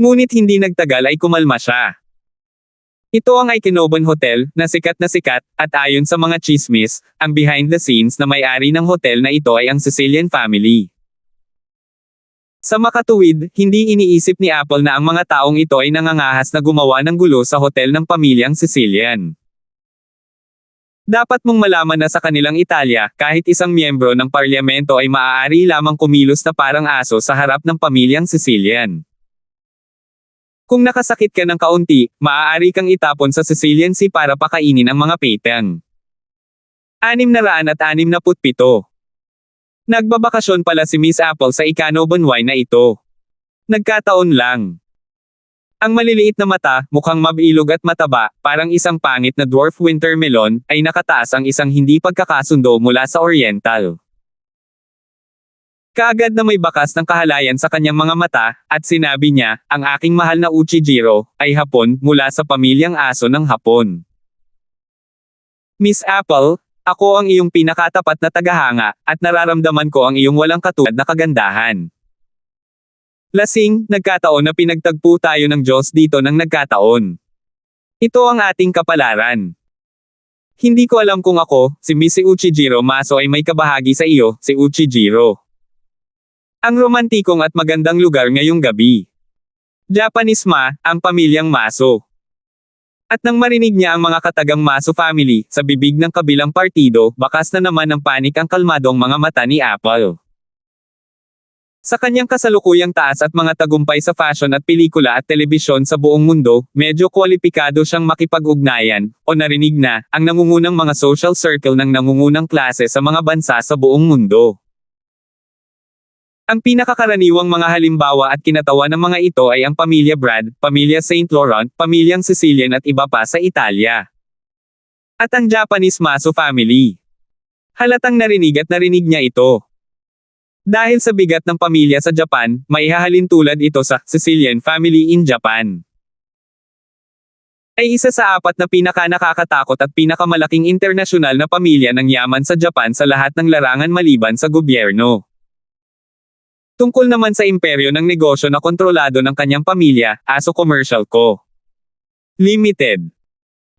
Ngunit hindi nagtagal ay kumalma siya. Ito ang Icanoban Hotel, na sikat, at ayon sa mga chismis, ang behind the scenes na may-ari ng hotel na ito ay ang Sicilian family. Sa makatuwid, hindi iniisip ni Apple na ang mga taong ito ay nangangahas na gumawa ng gulo sa hotel ng pamilyang Sicilian. Dapat mong malaman na sa kanilang Italia, kahit isang miyembro ng parlamento ay maaari lamang kumilos na parang aso sa harap ng pamilyang Sicilian. Kung nakasakit ka ng kaunti, maaari kang itapon sa Sicilian Sea para pakainin ang mga petang. 667. Nagbabakasyon pala si Miss Apple sa Icanoban Wine na ito. Nagkataon lang. Ang maliliit na mata, mukhang mabilog at mataba, parang isang pangit na dwarf winter melon, ay nakataas ang isang hindi pagkakasundo mula sa Oriental. Kaagad na may bakas ng kahalayan sa kanyang mga mata, at sinabi niya, ang aking mahal na Uchijiro, ay Hapon, mula sa pamilyang aso ng Hapon. Miss Apple, ako ang iyong pinakatapat na tagahanga, at nararamdaman ko ang iyong walang katulad na kagandahan. Lasing, nagkataon na pinagtagpo tayo ng Diyos dito ng nagkataon. Ito ang ating kapalaran. Hindi ko alam kung ako, si Miss Uchijiro Maso ay may kabahagi sa iyo, si Uchijiro. Ang romantikong at magandang lugar ngayong gabi. Japanese ang pamilyang Maso. At nang marinig niya ang mga katagang Maso family, sa bibig ng kabilang partido, bakas na naman ng panik ang kalmadong mga mata ni Apple. Sa kanyang kasalukuyang taas at mga tagumpay sa fashion at pelikula at telebisyon sa buong mundo, medyo kwalipikado siyang makipag-ugnayan, o narinig na, ang nangungunang mga social circle ng nangungunang klase sa mga bansa sa buong mundo. Ang pinakakaraniwang mga halimbawa at kinatawa ng mga ito ay ang pamilya Brad, pamilya Saint Laurent, pamilyang Sicilian at iba pa sa Italia. At ang Japanese Maso family. Halatang narinig niya ito. Dahil sa bigat ng pamilya sa Japan, maihahalin tulad ito sa Sicilian family in Japan. Ay isa sa 4 na pinaka-nakakatakot at pinakamalaking internasyonal na pamilya ng yaman sa Japan sa lahat ng larangan maliban sa gobyerno. Tungkol naman sa imperyo ng negosyo na kontrolado ng kanyang pamilya, Aso Commercial Co. Limited.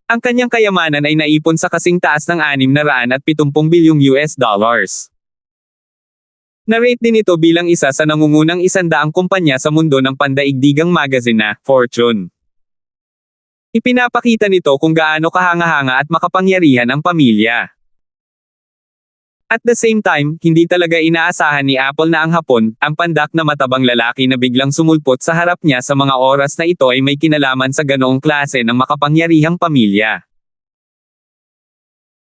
Ang kanyang kayamanan ay naipon sa kasing taas ng $670 bilyong US dollars. Na-rate din ito bilang isa sa nangungunang 100 kumpanya sa mundo ng pandaigdigang magazine na Fortune. Ipinapakita nito kung gaano kahanga-hanga at makapangyarihan ang pamilya. At the same time, hindi talaga inaasahan ni Apple na ang Hapon, ang pandak na matabang lalaki na biglang sumulpot sa harap niya sa mga oras na ito ay may kinalaman sa ganoong klase ng makapangyarihang pamilya.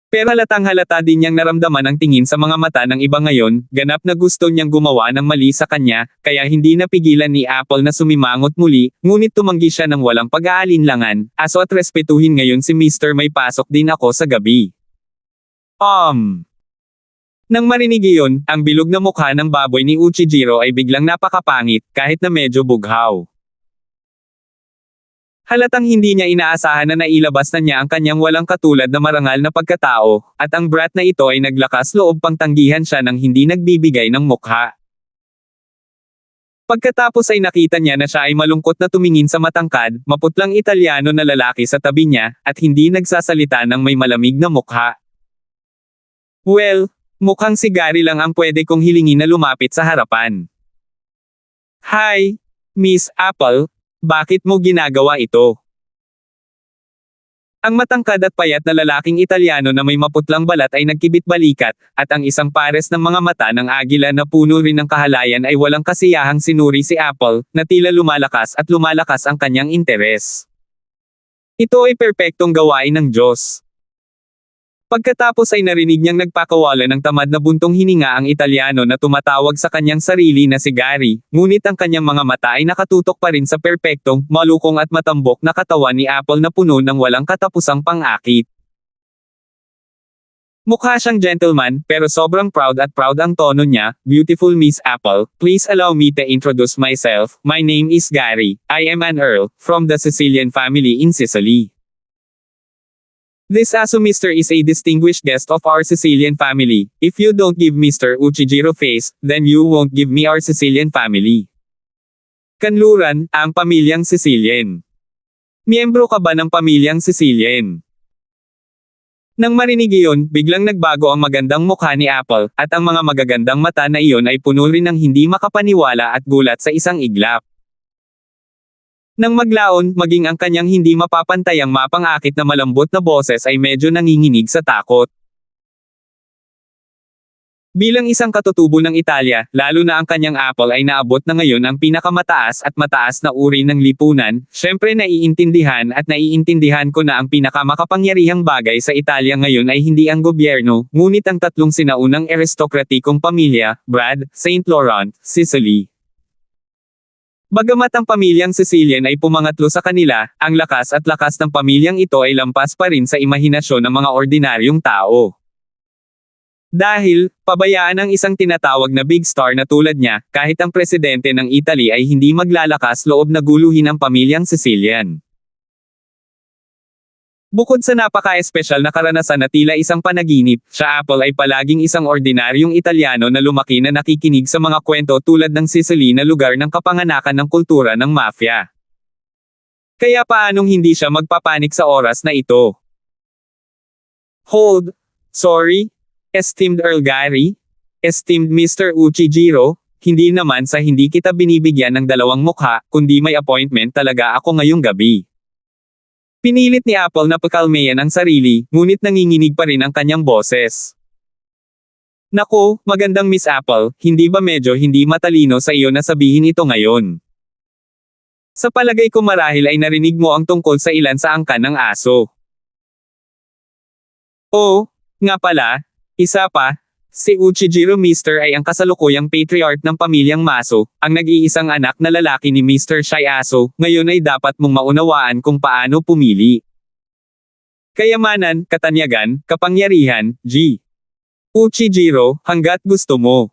Pero halatang-halata din niyang naramdaman ang tingin sa mga mata ng iba ngayon, ganap na gusto niyang gumawa ng mali sa kanya, kaya hindi napigilan ni Apple na sumimangot muli, ngunit tumanggi siya ng walang pag-aalinlangan, aso at respetuhin ngayon si Mr. May pasok din ako sa gabi. Nang marinig iyon, ang bilog na mukha ng baboy ni Uchijiro ay biglang napakapangit, kahit na medyo bughaw. Halatang hindi niya inaasahan na nailabas na niya ang kanyang walang katulad na marangal na pagkatao, at ang brat na ito ay naglakas loob pang tanggihan siya nang hindi nagbibigay ng mukha. Pagkatapos ay nakita niya na siya ay malungkot na tumingin sa matangkad, maputlang Italyano na lalaki sa tabi niya, at hindi nagsasalita ng may malamig na mukha. Well, mukhang si Gary lang ang pwede kong hilingin na lumapit sa harapan. Hi, Miss Apple, bakit mo ginagawa ito? Ang matangkad at payat na lalaking Italyano na may maputlang balat ay nagkibit-balikat, at ang isang pares ng mga mata ng agila na puno rin ng kahalayan ay walang kasiyahang sinuri si Apple, na tila lumalakas at lumalakas ang kanyang interes. Ito ay perpektong gawain ng Diyos. Pagkatapos ay narinig niyang nagpakawala ng tamad na buntong hininga ang Italyano na tumatawag sa kanyang sarili na si Gary, ngunit ang kanyang mga mata ay nakatutok pa rin sa perpektong, malukong at matambok na katawan ni Apple na puno ng walang katapusang pang-akit. Mukha siyang gentleman, pero sobrang proud ang tono niya. Beautiful Miss Apple, please allow me to introduce myself. My name is Gary. I am an earl, from the Sicilian family in Sicily. This Aso Mr. is a distinguished guest of our Sicilian family. If you don't give Mr. Uchijiro face, then you won't give me our Sicilian family. Kanluran, ang pamilyang Sicilian. Miyembro ka ba ng pamilyang Sicilian? Nang marinig iyon, biglang nagbago ang magandang mukha ni Apple, at ang mga magagandang mata na iyon ay puno rin ng hindi makapaniwala at gulat sa isang iglap. Nang maglaon, maging ang kanyang hindi mapapantayang mapang-akit na malambot na boses ay medyo nanginginig sa takot. Bilang isang katutubo ng Italia, lalo na ang kanyang Apple ay naabot na ngayon ang pinakamataas at mataas na uri ng lipunan, syempre naiintindihan ko na ang pinakamakapangyarihang bagay sa Italia ngayon ay hindi ang gobyerno, ngunit ang tatlong sinaunang aristokratikong pamilya, Brad, St. Laurent, Sicily. Bagamat ang pamilyang Sicilian ay pumangatlo sa kanila, ang lakas at lakas ng pamilyang ito ay lampas pa rin sa imahinasyon ng mga ordinaryong tao. Dahil, pabayaan ang isang tinatawag na big star na tulad niya, kahit ang presidente ng Italy ay hindi maglalakas loob na guluhin ang pamilyang Sicilian. Bukod sa napaka-espesyal na karanasan na tila isang panaginip, siya Apple ay palaging isang ordinaryong Italyano na lumaki na nakikinig sa mga kwento tulad ng Sicily na lugar ng kapanganakan ng kultura ng mafia. Kaya paanong hindi siya magpapanik sa oras na ito? Hold. Sorry? Esteemed Earl Gary? Esteemed Mr. Uchijiro? Hindi naman sa hindi kita binibigyan ng dalawang mukha, kundi may appointment talaga ako ngayong gabi. Pinilit ni Apple na pakalmayan ang sarili, ngunit nanginginig pa rin ang kanyang boses. Naku, magandang Miss Apple, hindi ba medyo hindi matalino sa iyo na sabihin ito ngayon? Sa palagay ko marahil ay narinig mo ang tungkol sa ilan sa angkan ng aso. Oh, nga pala, isa pa, si Uchijiro Mr. ay ang kasalukuyang patriarch ng pamilyang Maso, ang nag-iisang anak na lalaki ni Mr. Shai Aso, ngayon ay dapat mong maunawaan kung paano pumili. Kayamanan, katanyagan, kapangyarihan, G. Uchijiro, hanggat gusto mo.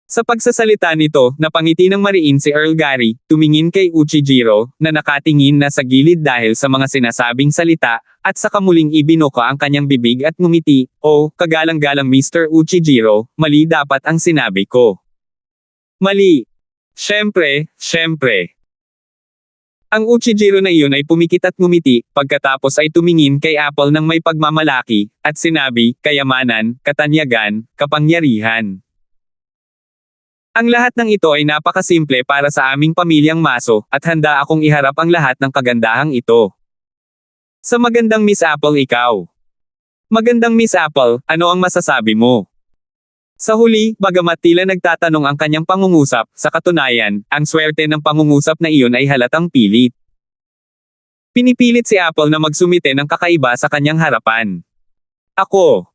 Sa pagsasalita nito, napangiti ng mariin si Earl Gary, tumingin kay Uchijiro, na nakatingin na sa gilid dahil sa mga sinasabing salita, at saka muling ibinuka ang kanyang bibig at ngumiti, "Oh, kagalang-galang Mr. Uchijiro, mali dapat ang sinabi ko." Mali. Siyempre. Ang Uchijiro na iyon ay pumikit at ngumiti, pagkatapos ay tumingin kay Apple ng may pagmamalaki, at sinabi, "Kayamanan, katanyagan, kapangyarihan." Ang lahat ng ito ay napakasimple para sa aming pamilyang maso, at handa akong iharap ang lahat ng kagandahang ito. Sa magandang Miss Apple ikaw. Magandang Miss Apple, ano ang masasabi mo? Sa huli, bagamat tila nagtatanong ang kanyang pangungusap, sa katunayan, ang swerte ng pangungusap na iyon ay halatang pilit. Pinipilit si Apple na magsumite ng kakaiba sa kanyang harapan. Ako.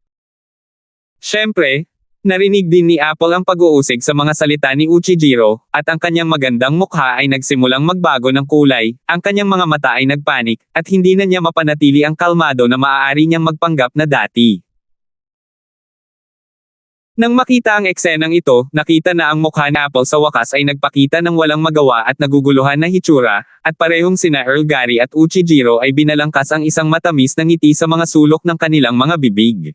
Siyempre, narinig din ni Apple ang pag-uusig sa mga salita ni Uchijiro, at ang kanyang magandang mukha ay nagsimulang magbago ng kulay, ang kanyang mga mata ay nagpanik, at hindi na niya mapanatili ang kalmado na maaari niyang magpanggap na dati. Nang makita ang eksenang ito, nakita na ang mukha ni Apple sa wakas ay nagpakita ng walang magawa at naguguluhan na hitsura, at parehong sina Earl Gary at Uchijiro ay binalangkas ang isang matamis na ngiti sa mga sulok ng kanilang mga bibig.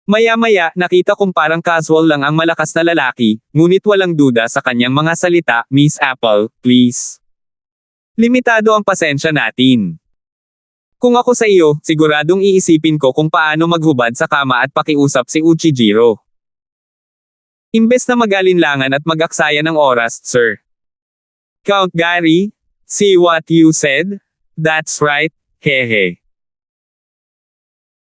Maya-maya, nakita kong parang casual lang ang malakas na lalaki, ngunit walang duda sa kanyang mga salita, Miss Apple, please. Limitado ang pasensya natin. Kung ako sa iyo, siguradong iisipin ko kung paano maghubad sa kama at pakiusap si Uchijiro. Imbes na magalinlangan at mag-aksaya ng oras, sir. Count Gary? See what you said? That's right, hehe.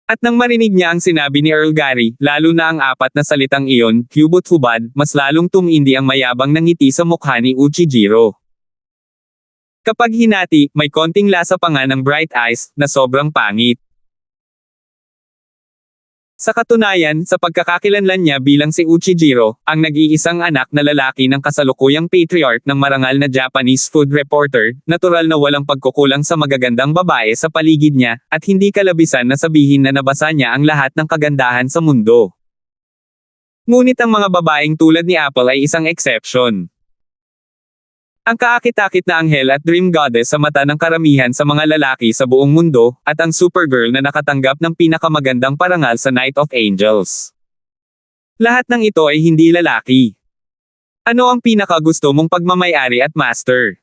At nang marinig niya ang sinabi ni Earl Gary, lalo na ang apat na salitang iyon, hubot-hubad, mas lalong tumindi ang mayabang na ngiti sa mukha ni Uchijiro. Kapag hinati, may konting lasa pa nga ng bright eyes, na sobrang pangit. Sa katunayan, sa pagkakakilanlan niya bilang si Uchijiro, ang nag-iisang anak na lalaki ng kasalukuyang patriarch ng marangal na Japanese food reporter, natural na walang pagkukulang sa magagandang babae sa paligid niya, at hindi kalabisan na sabihin na nabasa niya ang lahat ng kagandahan sa mundo. Ngunit ang mga babaeng tulad ni Apple ay isang exception. Ang kaakit-akit na anghel at dream goddess sa mata ng karamihan sa mga lalaki sa buong mundo, at ang supergirl na nakatanggap ng pinakamagandang parangal sa Night of Angels. Lahat ng ito ay hindi lalaki. Ano ang pinakagusto mong pagmamayari at master?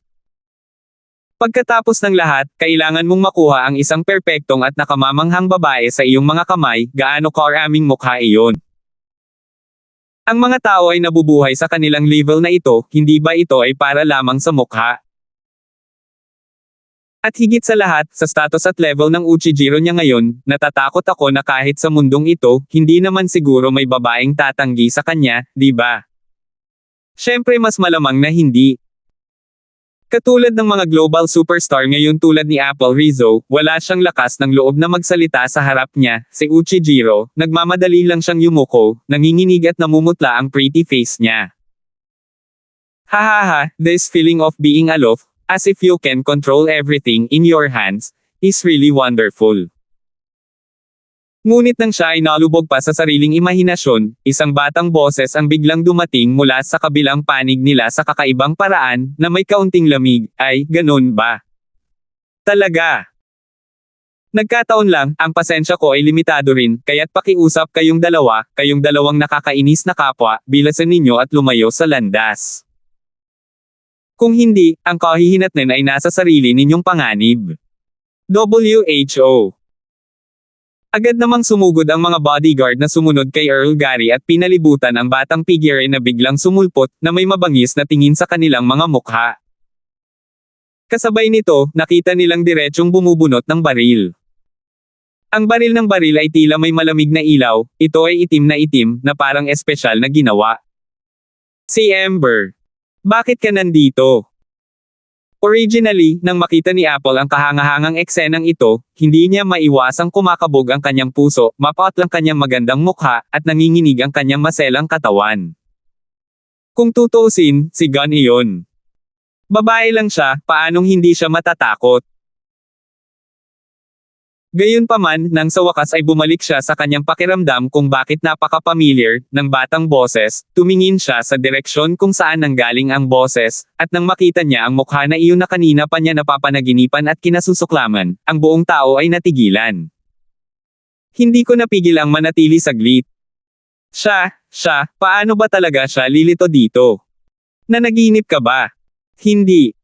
Pagkatapos ng lahat, kailangan mong makuha ang isang perpektong at nakamamanghang babae sa iyong mga kamay, gaano karaming mukha iyon. Ang mga tao ay nabubuhay sa kanilang level na ito, hindi ba ito ay para lamang sa mukha? At higit sa lahat, sa status at level ng Uchijiro niya ngayon, natatakot ako na kahit sa mundong ito, hindi naman siguro may babaeng tatanggi sa kanya, di ba? Siyempre mas malamang na hindi. Katulad ng mga global superstar ngayon tulad ni Apple Rizzo, wala siyang lakas ng loob na magsalita sa harap niya, si Uchijiro, nagmamadali lang siyang yumuko, nanginginig at namumutla ang pretty face niya. Hahaha, this feeling of being aloof, as if you can control everything in your hands, is really wonderful. Ngunit nang siya ay nalubog pa sa sariling imahinasyon, isang batang boses ang biglang dumating mula sa kabilang panig nila sa kakaibang paraan, na may kaunting lamig, ay, ganun ba? Talaga? Nagkataon lang, ang pasensya ko ay limitado rin, kaya't pakiusap kayong dalawang nakakainis na kapwa, bilasan ninyo at lumayo sa landas. Kung hindi, ang kahihinatnan ay nasa sarili ninyong panganib. WHO. Agad namang sumugod ang mga bodyguard na sumunod kay Earl Gary at pinalibutan ang batang figure na biglang sumulpot, na may mabangis na tingin sa kanilang mga mukha. Kasabay nito, nakita nilang diretsyong bumubunot ng baril. Ang baril ng baril ay tila may malamig na ilaw, ito ay itim, na parang espesyal na ginawa. Si Amber. Bakit ka nandito? Originally, nang makita ni Apple ang kahangahangang eksenang ito, hindi niya maiwasang kumakabog ang kanyang puso, mapaot lang kanyang magandang mukha, at nanginginig ang kanyang maselang katawan. Kung tutuusin, si Gun iyon. Babae lang siya, paanong hindi siya matatakot? Gayunpaman, nang sa wakas ay bumalik siya sa kanyang pakiramdam kung bakit napaka-familiar ng batang boses, tumingin siya sa direksyon kung saan nanggaling ang boses, at nang makita niya ang mukha na iyon na kanina pa niya napapanaginipan at kinasusuklaman, ang buong tao ay natigilan. Hindi ko napigil ang manatili saglit. Siya, paano ba talaga siya lilito dito? Nanaginip ka ba? Hindi.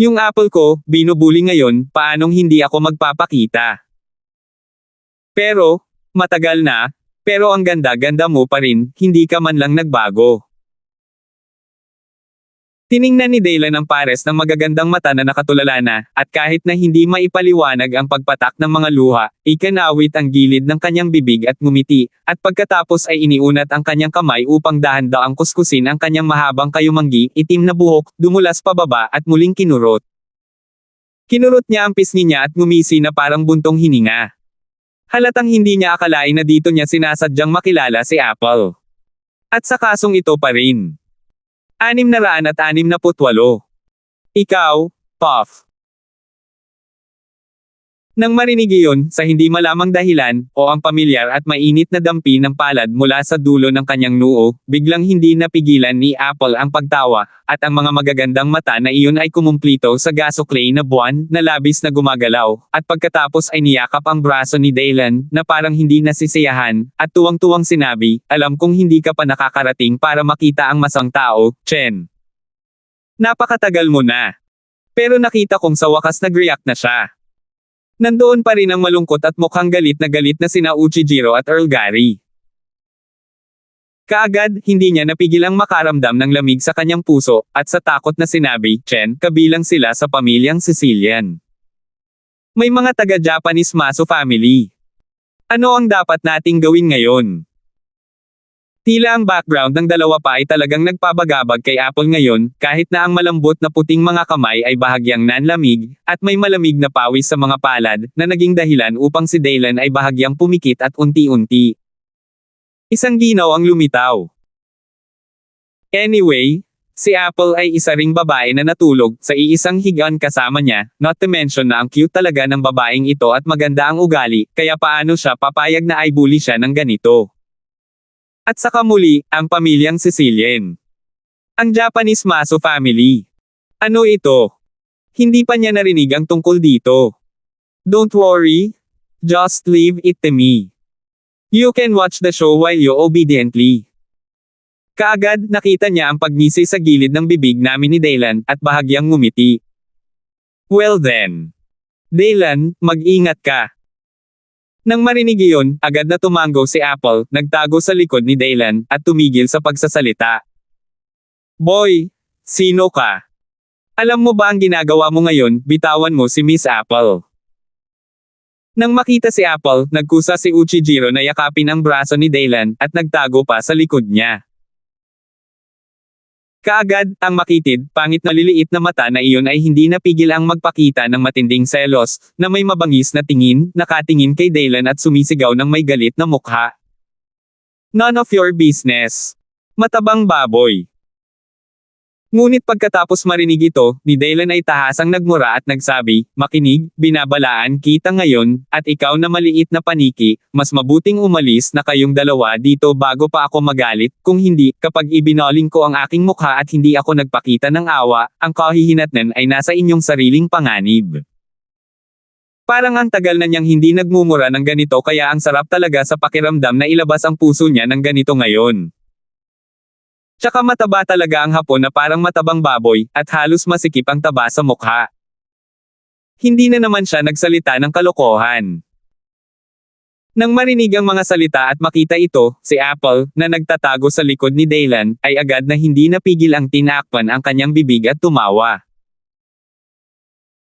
Yung Apple ko, binubuli ngayon, paanong hindi ako magpapakita? Pero, matagal na, Pero ang ganda-ganda mo pa rin, hindi ka man lang nagbago. Tiningnan ni Daylan ang pares ng magagandang mata na nakatulala na, at kahit na hindi maipaliwanag ang pagpatak ng mga luha, ikinawit ang gilid ng kanyang bibig at ngumiti, at pagkatapos ay iniunat ang kanyang kamay upang dahan-daang kuskusin ang kanyang mahabang kayumanggi, itim na buhok, dumulas pababa at muling kinurot. Kinurot niya ang pisngi niya at ngumisi na parang buntong hininga. Halatang hindi niya akalain na dito niya sinasadyang makilala si Apple. At sa kasong ito pa rin. 668. Ikaw, Puff. Nang marinig iyon, sa hindi malamang dahilan, o ang pamilyar at mainit na dampi ng palad mula sa dulo ng kanyang noo, biglang hindi napigilan ni Apple ang pagtawa, at ang mga magagandang mata na iyon ay kumumplito sa gasoklay na buwan, na labis na gumagalaw, at pagkatapos ay niyakap ang braso ni Daylan, na parang hindi nasisiyahan, at tuwang-tuwang sinabi, alam kong hindi ka pa nakakarating para makita ang masang tao, Chen. Napakatagal mo na. Pero nakita kong sa wakas nag-react na siya. Nandoon pa rin ang malungkot at mukhang galit na sina Uchijiro at Earl Gary. Kaagad, hindi niya napigilang makaramdam ng lamig sa kanyang puso, at sa takot na sinabi, Chen, kabilang sila sa pamilyang Sicilian. May mga taga-Japanese Maso family. Ano ang dapat nating gawin ngayon? Tila ang background ng dalawa pa ay talagang nagpabagabag kay Apple ngayon, kahit na ang malambot na puting mga kamay ay bahagyang nanlamig, at may malamig na pawis sa mga palad, na naging dahilan upang si Daylan ay bahagyang pumikit at unti-unti. Isang ginaw ang lumitaw. Anyway, si Apple ay isa ring babae na natulog sa iisang higaan kasama niya, not to mention na ang cute talaga ng babaeng ito at maganda ang ugali, kaya paano siya papayag na ay bully siya ng ganito. At saka muli, ang pamilyang Sicilian. Ang Japanese Maso family. Ano ito? Hindi pa niya narinig ang tungkol dito. Don't worry. Just leave it to me. You can watch the show while you obediently. Kaagad, nakita niya ang pagngisi sa gilid ng bibig namin ni Daylan, at bahagyang ngumiti. Well then. Daylan, mag-ingat ka. Nang marinig iyon, agad na tumango si Apple, nagtago sa likod ni Daylan, at tumigil sa pagsasalita. Boy, sino ka? Alam mo ba ang ginagawa mo ngayon, bitawan mo si Miss Apple. Nang makita si Apple, nagkusa si Uchijiro na yakapin ang braso ni Daylan, at nagtago pa sa likod niya. Kaagad, ang makitid, pangit na liliit na mata na iyon ay hindi napigil ang magpakita ng matinding selos, na may mabangis na tingin, nakatingin kay Daylan at sumisigaw ng may galit na mukha. None of your business. Matabang baboy. Ngunit pagkatapos marinig ito, ni Daylan ay tahasang nagmura at nagsabi, makinig, binabalaan kita ngayon, at ikaw na maliit na paniki, mas mabuting umalis na kayong dalawa dito bago pa ako magalit, kung hindi, kapag ibinoling ko ang aking mukha at hindi ako nagpakita ng awa, ang kahihinatnan ay nasa inyong sariling panganib. Parang ang tagal na niyang hindi nagmumura ng ganito kaya ang sarap talaga sa pakiramdam na ilabas ang puso niya ng ganito ngayon. Tsaka mataba talaga ang hapon na parang matabang baboy, at halos masikip ang taba sa mukha. Hindi na naman siya nagsalita ng kalokohan. Nang marinig ang mga salita at makita ito, si Apple, na nagtatago sa likod ni Daylan, ay agad na hindi napigil ang tinakpan ang kanyang bibig at tumawa.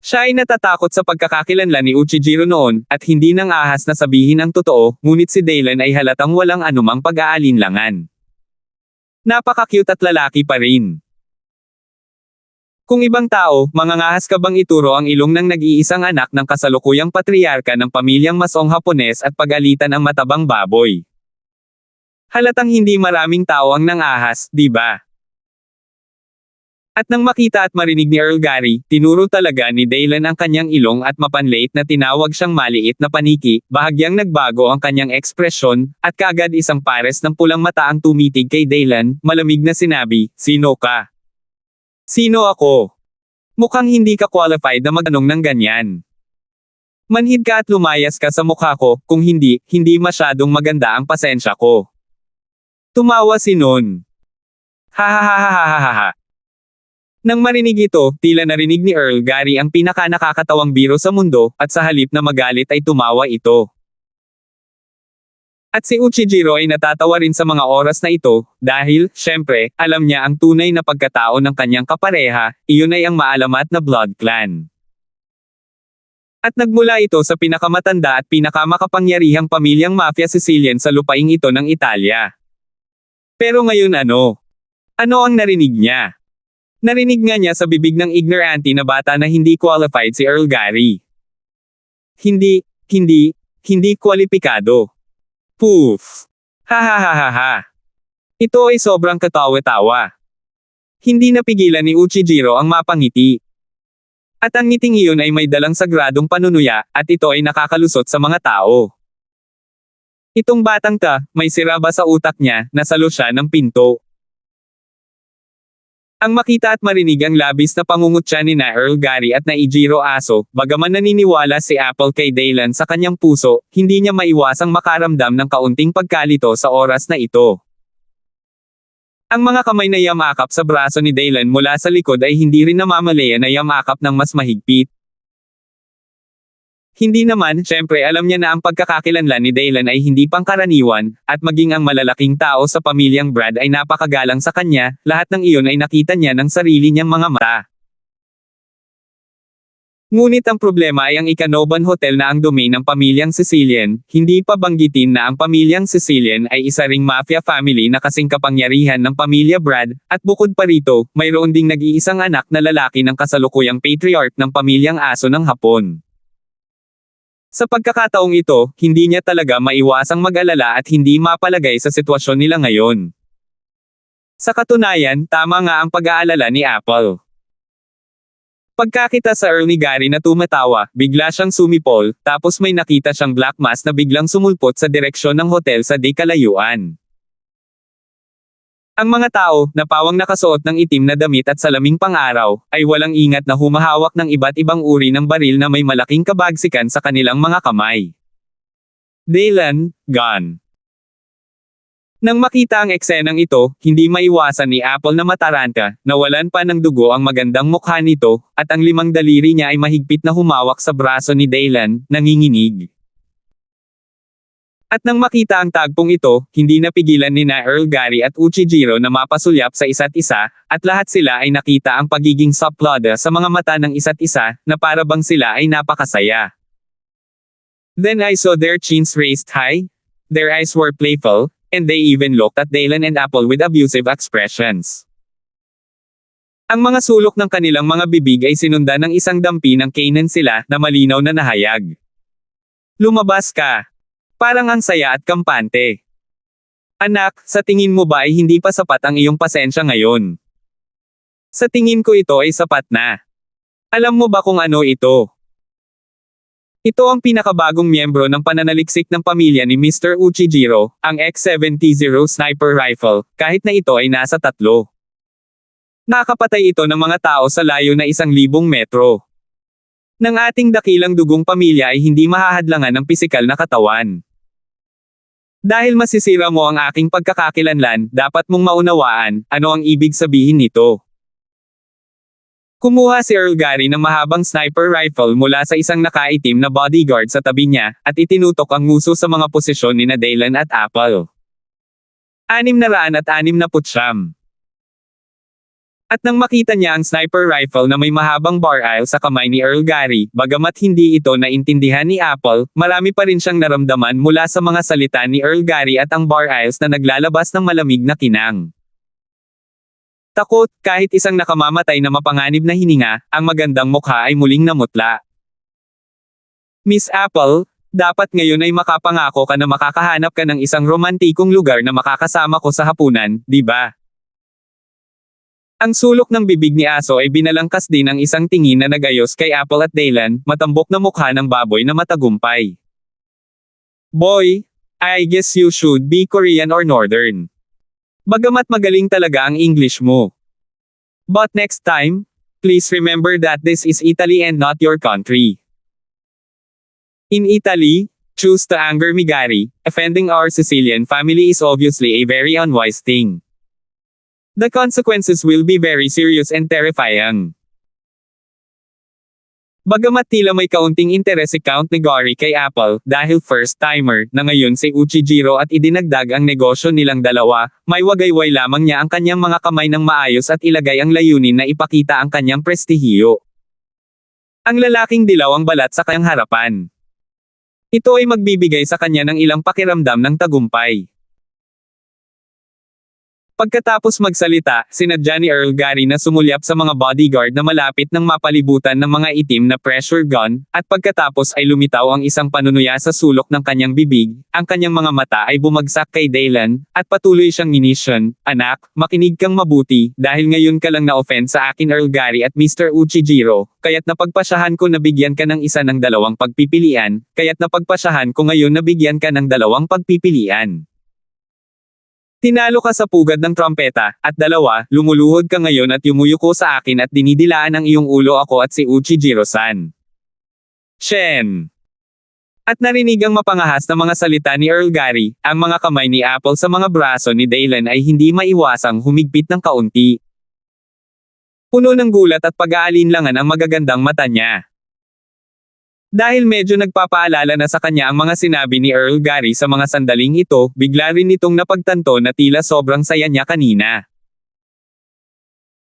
Siya ay natatakot sa pagkakakilanlan ni Uchijiro noon, at hindi nang ahas na sabihin ang totoo, ngunit si Daylan ay halatang walang anumang pag-aalinlangan. Napaka-cute at lalaki pa rin. Kung ibang tao, mangangahas ka bang ituro ang ilong ng nag-iisang anak ng kasalukuyang patriarka ng pamilyang Masong Hapones at pagalitan ang matabang baboy? Halatang hindi maraming tao ang nangahas, di ba? At nang makita at marinig ni Earl Gary, tinuro talaga ni Daylan ang kanyang ilong at mapanlait na tinawag siyang maliit na paniki, bahagyang nagbago ang kanyang ekspresyon, at kaagad isang pares ng pulang mata ang tumitig kay Daylan, malamig na sinabi, sino ka? Sino ako? Mukhang hindi ka qualified na magtanong ng ganyan. Manhid ka at lumayas ka sa mukha ko, kung hindi, hindi masyadong maganda ang pasensya ko. Tumawa si Non. Ha. Nang marinig ito, tila narinig ni Earl Gary ang pinaka-nakakatawang biro sa mundo, at sa halip na magalit ay tumawa ito. At si Uchijiro ay natatawa rin sa mga oras na ito, dahil, syempre, alam niya ang tunay na pagkatao ng kanyang kapareha, iyon ay ang maalamat na blood clan. At nagmula ito sa pinakamatanda at pinakamakapangyarihang pamilyang mafia Sicilian sa lupaing ito ng Italia. Pero ngayon ano? Ano ang narinig niya? Narinig nga niya sa bibig ng ignorante na bata na hindi qualified si Earl Gary. Hindi kwalipikado. Poof! Ha. Ito ay sobrang katawa-tawa. Hindi napigilan ni Uchijiro ang mapangiti. At ang ngiting iyon ay may dalang sagradong panunuya, at ito ay nakakalusot sa mga tao. Itong batang may sira ba sa utak niya, nasalo siya ng pinto. Ang makita at marinig ang labis na pangungutya ni Earl Gary at Ijiro Aso, bagaman naniniwala si Apple kay Daylan sa kanyang puso, hindi niya maiwasang makaramdam ng kaunting pagkalito sa oras na ito. Ang mga kamay na yamakap sa braso ni Daylan mula sa likod ay hindi rin namamalaya na yamakap ng mas mahigpit. Hindi naman, syempre alam niya na ang pagkakakilanlan ni Daylan ay hindi pangkaraniwan, at maging ang malalaking tao sa pamilyang Brad ay napakagalang sa kanya, lahat ng iyon ay nakita niya ng sarili niyang mga mata. Ngunit ang problema ay ang Icanoban Hotel na ang domain ng pamilyang Sicilian, hindi pa banggitin na ang pamilyang Sicilian ay isa ring mafia family na kasing kapangyarihan ng pamilya Brad, at bukod pa rito, mayroon ding nag-iisang anak na lalaki ng kasalukuyang patriarch ng pamilyang Aso ng Hapon. Sa pagkakataong ito, hindi niya talaga maiwasang mag-alala at hindi mapalagay sa sitwasyon nila ngayon. Sa katunayan, tama nga ang pag-aalala ni Apple. Pagkakita sa Earl ni Gary na tumatawa, bigla siyang sumipol, tapos may nakita siyang black mass na biglang sumulpot sa direksyon ng hotel sa di kalayuan. Ang mga tao, na pawang nakasuot ng itim na damit at salaming pang-araw, ay walang ingat na humahawak ng iba't ibang uri ng baril na may malaking kabagsikan sa kanilang mga kamay. Daylan, gone. Nang makita ang eksenang ito, hindi maiwasan ni Apple na mataranta, nawalan pa ng dugo ang magandang mukha nito, at ang 5 daliri niya ay mahigpit na humawak sa braso ni Daylan, nanginginig. At nang makita ang tagpong ito, hindi napigilan ni Earl Gary at Uchijiro na mapasulyap sa isa't isa, at lahat sila ay nakita ang pagiging saplada sa mga mata ng isa't isa, na para bang sila ay napakasaya. Then I saw their chins raised high, their eyes were playful, and they even looked at Daylan and Apple with abusive expressions. Ang mga sulok ng kanilang mga bibig ay sinundan ng isang dampi ng kainin sila na malinaw na nahayag. Lumabas ka! Parang ang saya at kampante. Anak, sa tingin mo ba ay hindi pa sapat ang iyong pasensya ngayon? Sa tingin ko ito ay sapat na. Alam mo ba kung ano ito? Ito ang pinakabagong miyembro ng pananaliksik ng pamilya ni Mr. Uchijiro, ang X-70 sniper rifle, kahit na ito ay nasa 3. Nakakapatay ito ng mga tao sa layo na 1,000 metro. Ng ating dakilang dugong pamilya ay hindi mahahadlangan ng pisikal na katawan. Dahil masisira mo ang aking pagkakakilanlan, dapat mong maunawaan, ano ang ibig sabihin nito. Kumuha si Earl Gary ng mahabang sniper rifle mula sa isang nakaitim na bodyguard sa tabi niya, at itinutok ang nguso sa mga posisyon ni Daylan at Apple. 669. At nang makita niya ang sniper rifle na may mahabang barrel sa kamay ni Earl Gary, bagamat hindi ito naintindihan ni Apple, marami pa rin siyang naramdaman mula sa mga salita ni Earl Gary at ang barrels na naglalabas ng malamig na kinang. Takot, kahit isang nakamamatay na mapanganib na hininga, ang magandang mukha ay muling namutla. Miss Apple, dapat ngayon ay makapangako ka na makakahanap ka ng isang romantikong lugar na makakasama ko sa hapunan, di ba? Ang sulok ng bibig ni Aso ay binalangkas din ng isang tingin na nagayos kay Apple at Daylan, matambok na mukha ng baboy na matagumpay. Boy, I guess you should be Korean or Northern. Bagamat magaling talaga ang English mo. But next time, please remember that this is Italy and not your country. In Italy, choose to anger me Gary, offending our Sicilian family is obviously a very unwise thing. The consequences will be very serious and terrifying. Bagamat tila may kaunting interes si Count Negari kay Apple, dahil first-timer, na ngayon si Uchijiro at idinagdag ang negosyo nilang dalawa, may wagayway lamang niya ang kanyang mga kamay ng maayos at ilagay ang layunin na ipakita ang kanyang prestihiyo. Ang lalaking dilaw ang balat sa kanyang harapan. Ito ay magbibigay sa kanya ng ilang pakiramdam ng tagumpay. Pagkatapos magsalita, sinadya ni Earl Gary na sumulyap sa mga bodyguard na malapit ng mapalibutan ng mga itim na pressure gun, at pagkatapos ay lumitaw ang isang panunuya sa sulok ng kanyang bibig, ang kanyang mga mata ay bumagsak kay Daylan, at patuloy siyang minisyon, "Anak, makinig kang mabuti, dahil ngayon ka lang na-offend sa akin Earl Gary at Mr. Uchijiro, kaya't napagpasyahan ko na bigyan ka ng isa ng dalawang pagpipilian, kaya't napagpasyahan ko ngayon na bigyan ka ng dalawang pagpipilian. Tinalo ka sa pugad ng trompeta, at dalawa, lumuluhod ka ngayon at yumuyuko sa akin at dinidilaan ang iyong ulo ako at si Uchijiro-san. Shen. At narinig ang mapangahas na mga salita ni Earl Gary, ang mga kamay ni Apple sa mga braso ni Daylan ay hindi maiwasang humigpit ng kaunti. Puno ng gulat at pag-aalinlangan ang magagandang mata niya. Dahil medyo nagpapaalala na sa kanya ang mga sinabi ni Earl Gary sa mga sandaling ito, bigla rin nitong napagtanto na tila sobrang saya niya kanina.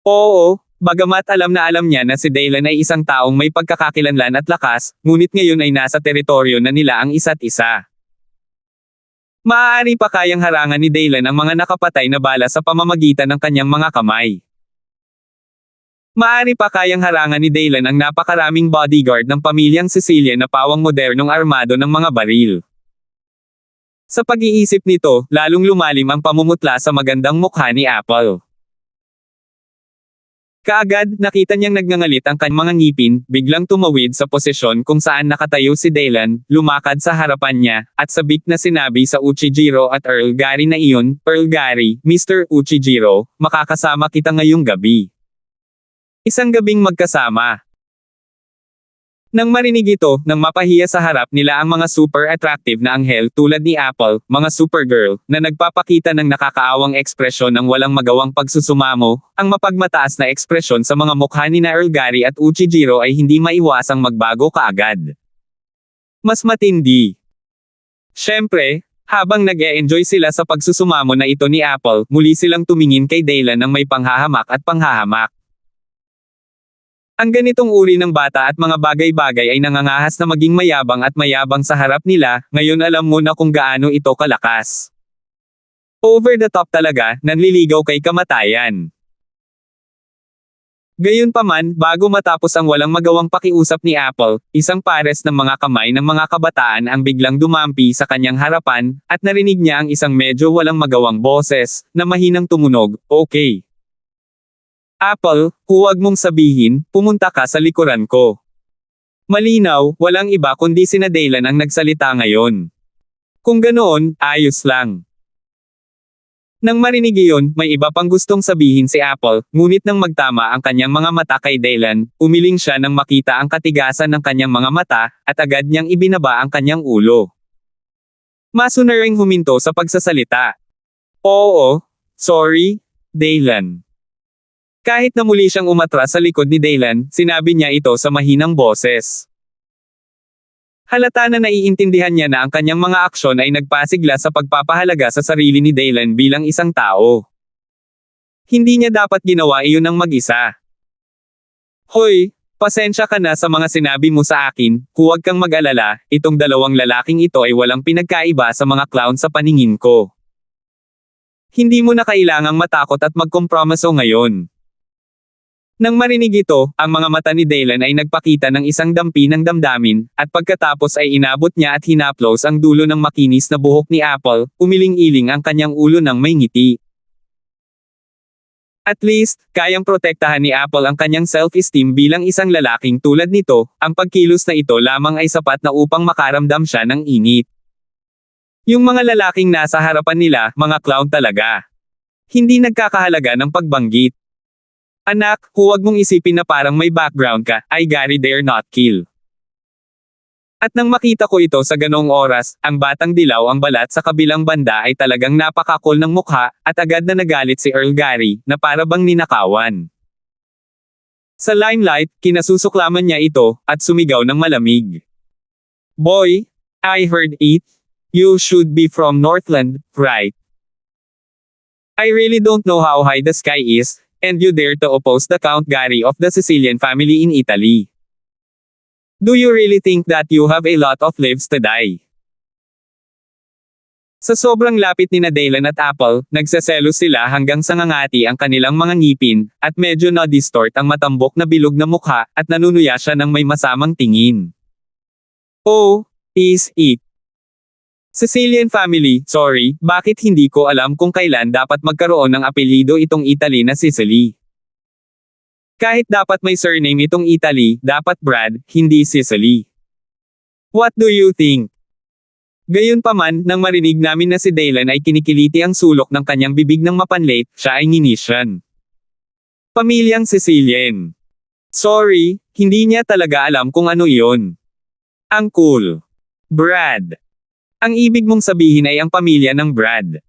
Oo, bagamat alam na alam niya na si Daylan ay isang taong may pagkakakilanlan at lakas, ngunit ngayon ay nasa teritoryo na nila ang isa't isa. Maaari pa kayang harangan ni Daylan ang mga nakapatay na bala sa pamamagitan ng kanyang mga kamay. Maaari pa kayang harangan ni Daylan ang napakaraming bodyguard ng pamilyang Sicilian na pawang modernong armado ng mga baril. Sa pag-iisip nito, lalong lumalim ang pamumutla sa magandang mukha ni Apple. Kaagad, nakita niyang nagngangalit ang kanyang mga ngipin, biglang tumawid sa posisyon kung saan nakatayo si Daylan, lumakad sa harapan niya, at sabik na sinabi sa Uchijiro at Earl Gary na iyon, "Earl Gary, Mr. Uchijiro, makakasama kita ngayong gabi. Isang gabing magkasama." Nang marinig ito, nang mapahiya sa harap nila ang mga super attractive na anghel tulad ni Apple, mga supergirl, na nagpapakita ng nakakaawang ekspresyon ng walang magawang pagsusumamo, ang mapagmataas na ekspresyon sa mga mukha ni Earl Gary at Uchijiro ay hindi maiwasang magbago kaagad. Mas matindi. Siyempre, habang nag-e-enjoy sila sa pagsusumamo na ito ni Apple, muli silang tumingin kay Daylan ng may panghahamak at panghahamak. Ang ganitong uri ng bata at mga bagay-bagay ay nangangahas na maging mayabang at mayabang sa harap nila, ngayon alam mo na kung gaano ito kalakas. Over the top talaga, nanliligaw kay kamatayan. Gayunpaman, bago matapos ang walang magawang pakiusap ni Apple, isang pares ng mga kamay ng mga kabataan ang biglang dumampi sa kanyang harapan, at narinig niya ang isang medyo walang magawang boses, na mahinang tumunog, "Okay. Apple, huwag mong sabihin, pumunta ka sa likuran ko." Malinaw, walang iba kundi sina Daylan ang nagsalita ngayon. Kung ganoon, ayos lang. Nang marinig iyon, may iba pang gustong sabihin si Apple, ngunit nang magtama ang kanyang mga mata kay Daylan, umiling siya nang makita ang katigasan ng kanyang mga mata, at agad niyang ibinaba ang kanyang ulo. Masunaring huminto sa pagsasalita. "Oo, sorry, Daylan." Kahit na muli siyang umatras sa likod ni Daylan, sinabi niya ito sa mahinang boses. Halata na naiintindihan niya na ang kanyang mga aksyon ay nagpasigla sa pagpapahalaga sa sarili ni Daylan bilang isang tao. Hindi niya dapat ginawa iyon ng mag-isa. "Hoy, pasensya ka na sa mga sinabi mo sa akin, huwag kang mag-alala, itong dalawang lalaking ito ay walang pinagkaiba sa mga clown sa paningin ko. Hindi mo na kailangang matakot at magkompromiso ngayon." Nang marinig ito, ang mga mata ni Daylan ay nagpakita ng isang dampi ng damdamin, at pagkatapos ay inabot niya at hinaplos ang dulo ng makinis na buhok ni Apple, umiling-iling ang kanyang ulo ng may ngiti. At least, kayang protektahan ni Apple ang kanyang self-esteem bilang isang lalaking tulad nito, ang pagkilos na ito lamang ay sapat na upang makaramdam siya ng init. Yung mga lalaking nasa harapan nila, mga clown talaga. Hindi nagkakahalaga ng pagbanggit. "Anak, huwag mong isipin na parang may background ka, I Gary dare not kill." At nang makita ko ito sa ganong oras, ang batang dilaw ang balat sa kabilang banda ay talagang napakakul ng mukha, at agad na nagalit si Earl Gary, na para bang ninakawan. Sa limelight, kinasusuklaman niya ito, at sumigaw ng malamig. Boy, I heard it. You should be from Northland, right? I really don't know how high the sky is, and you dare to oppose the Count Gary of the Sicilian family in Italy. Do you really think that you have a lot of lives to die? Sa sobrang lapit ni Dylan at Apple, nagseselos sila hanggang sa ngangati ang kanilang mga ngipin, at medyo na-distort ang matambok na bilog na mukha, at nanunuya siya ng may masamang tingin. Oh, is it? Sicilian family, sorry, bakit hindi ko alam kung kailan dapat magkaroon ng apelyido itong Italy na Sicily? Kahit dapat may surname itong Italy, dapat Brad, hindi Sicily. What do you think? Gayunpaman, nang marinig namin na si Dylan ay kinikiliti ang sulok ng kanyang bibig ng mapanlate, siya ay nginisyan. Pamilyang Sicilian. Sorry, hindi niya talaga alam kung ano iyon. Ang cool. Brad. Ang ibig mong sabihin ay ang pamilya ng Brad.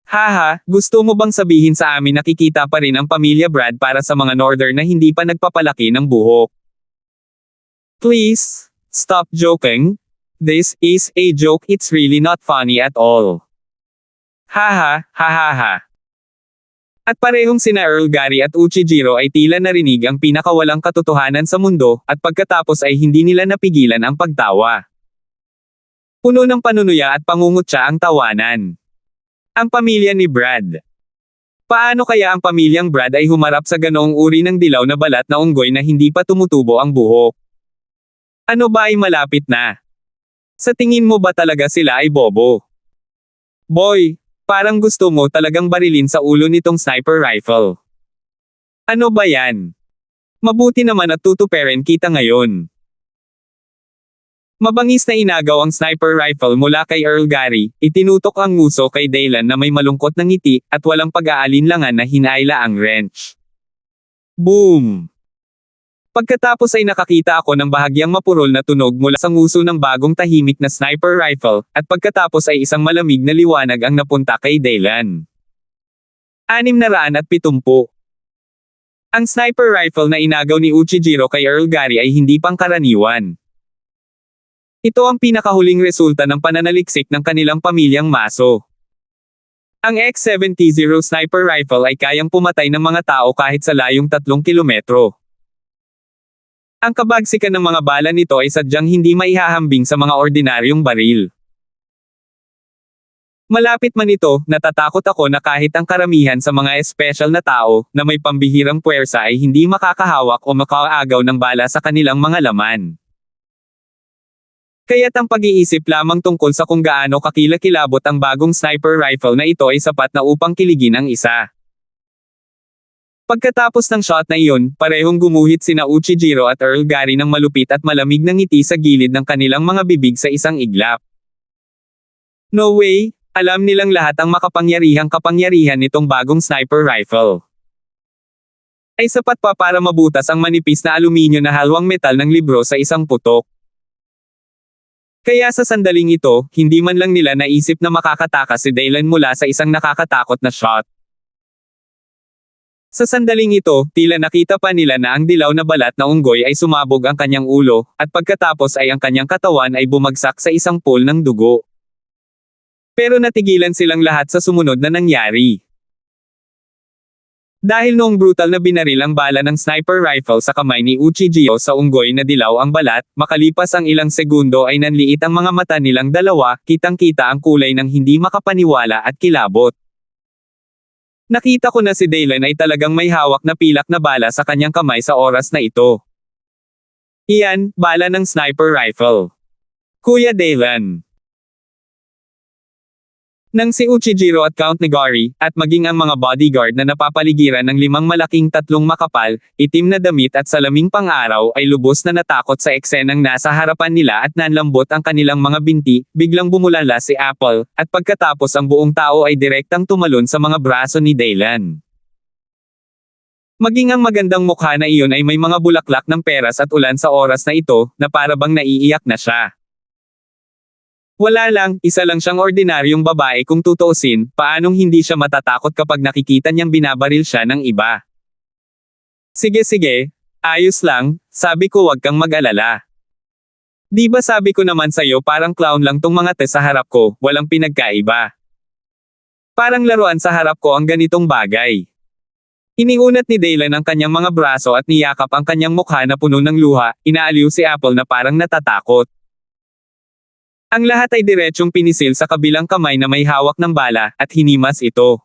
Haha, gusto mo bang sabihin sa amin na kikita pa rin ang pamilya Brad para sa mga Northern na hindi pa nagpapalaki ng buhok? Please, stop joking. This is a joke, it's really not funny at all. Haha, hahaha. At parehong sina Earl Gary at Uchijiro ay tila narinig ang pinakawalang katotohanan sa mundo, at pagkatapos ay hindi nila napigilan ang pagtawa. Puno ng panunuya at pangungutya ang tawanan. Ang pamilya ni Brad. Paano kaya ang pamilyang Brad ay humarap sa ganoong uri ng dilaw na balat na unggoy na hindi pa tumutubo ang buhok? Ano ba ay malapit na? Sa tingin mo ba talaga sila ay bobo? Boy, parang gusto mo talagang barilin sa ulo nitong sniper rifle. Ano ba yan? Mabuti naman at tutuperin kita ngayon. Mabangis na inagaw ang sniper rifle mula kay Earl Gary, itinutok ang nguso kay Dylan na may malungkot na ngiti, at walang pag-aalinlangan na hinaila ang wrench. Boom! Pagkatapos ay nakakita ako ng bahagyang mapurol na tunog mula sa nguso ng bagong tahimik na sniper rifle, at pagkatapos ay isang malamig na liwanag ang napunta kay Dylan. 670. Ang sniper rifle na inagaw ni Uchijiro kay Earl Gary ay hindi pangkaraniwan. Ito ang pinakahuling resulta ng pananaliksik ng kanilang pamilyang Maso. Ang X-70 sniper rifle ay kayang pumatay ng mga tao kahit sa layong 3 kilometro. Ang kabagsikan ng mga bala nito ay sadyang hindi maihahambing sa mga ordinaryong baril. Malapit man ito, natatakot ako na kahit ang karamihan sa mga espesyal na tao, na may pambihirang puwersa ay hindi makakahawak o makaagaw ng bala sa kanilang mga laman. Kaya't ang pag-iisip lamang tungkol sa kung gaano kakilakilabot ang bagong sniper rifle na ito ay sapat na upang kiligin ang isa. Pagkatapos ng shot na iyon, parehong gumuhit sina Uchijiro at Earl Gary ng malupit at malamig na ngiti sa gilid ng kanilang mga bibig sa isang iglap. No way, alam nilang lahat ang makapangyarihang kapangyarihan nitong bagong sniper rifle. Ay sapat pa para mabutas ang manipis na aluminyo na halwang metal ng libro sa isang putok. Kaya sa sandaling ito, hindi man lang nila naisip na makakatakas si Dylan mula sa isang nakakatakot na shot. Sa sandaling ito, tila nakita pa nila na ang dilaw na balat na unggoy ay sumabog ang kanyang ulo, at pagkatapos ay ang kanyang katawan ay bumagsak sa isang pool ng dugo. Pero natigilan silang lahat sa sumunod na nangyari. Dahil noong brutal na binaril ang bala ng sniper rifle sa kamay ni Uchijiro sa unggoy na dilaw ang balat, makalipas ang ilang segundo ay nanliit ang mga mata nilang dalawa, kitang-kita ang kulay ng hindi makapaniwala at kilabot. Nakita ko na si Dylan ay talagang may hawak na pilak na bala sa kanyang kamay sa oras na ito. Iyan, bala ng sniper rifle. Kuya Dylan. Nang si Uchijiro at Count Negari, at maging ang mga bodyguard na napapaligiran ng 5 malaking tatlong makapal, itim na damit at salaming pang-araw ay lubos na natakot sa eksenang nasa harapan nila at nanlambot ang kanilang mga binti, biglang bumulala si Apple, at pagkatapos ang buong tao ay direktang tumalon sa mga braso ni Dylan. Maging ang magandang mukha na iyon ay may mga bulaklak ng peras at ulan sa oras na ito, na para bang naiiyak na siya. Wala lang, isa lang siyang ordinaryong babae kung tutuusin, paanong hindi siya matatakot kapag nakikita niyang binabaril siya ng iba. Sige sige, ayos lang, sabi ko wag kang mag-alala. Di ba sabi ko naman sa'yo parang clown lang tong mga sa harap ko, walang pinagkaiba. Parang laruan sa harap ko ang ganitong bagay. Iniunat ni Daylan ang kanyang mga braso at niyakap ang kanyang mukha na puno ng luha, inaaliw si Apple na parang natatakot. Ang lahat ay diretsyong pinisil sa kabilang kamay na may hawak ng bala, at hinimas ito.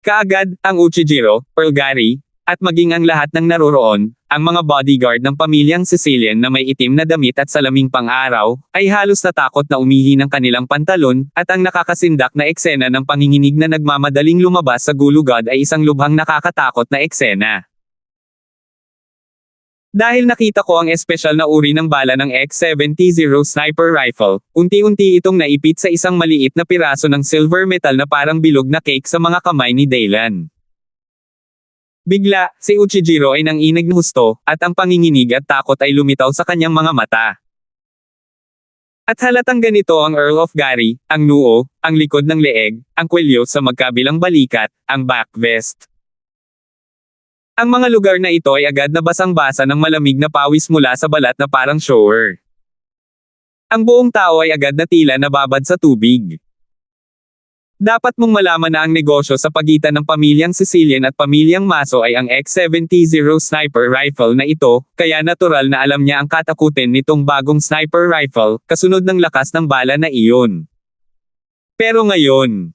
Kaagad, ang Uchijiro, Earl Gary, at maging ang lahat ng naroroon, ang mga bodyguard ng pamilyang Sicilian na may itim na damit at salaming pang-araw, ay halos natakot na umihi ng kanilang pantalon, at ang nakakasindak na eksena ng panginginig na nagmamadaling lumabas sa gulugod ay isang lubhang nakakatakot na eksena. Dahil nakita ko ang espesyal na uri ng bala ng X-70 sniper rifle, unti-unti itong naipit sa isang maliit na piraso ng silver metal na parang bilog na cake sa mga kamay ni Daylan. Bigla, si Uchijiro ay nanginig ng husto, at ang panginginig at takot ay lumitaw sa kanyang mga mata. At halatang ganito ang Earl of Gary, ang noo, ang likod ng leeg, ang kwelyo sa magkabilang balikat, ang back vest. Ang mga lugar na ito ay agad na basang-basa ng malamig na pawis mula sa balat na parang shower. Ang buong tao ay agad na tila nababad sa tubig. Dapat mong malaman na ang negosyo sa pagitan ng pamilyang Sicilian at pamilyang Maso ay ang X-70 sniper rifle na ito, kaya natural na alam niya ang katakutin nitong bagong sniper rifle, kasunod ng lakas ng bala na iyon. Pero ngayon,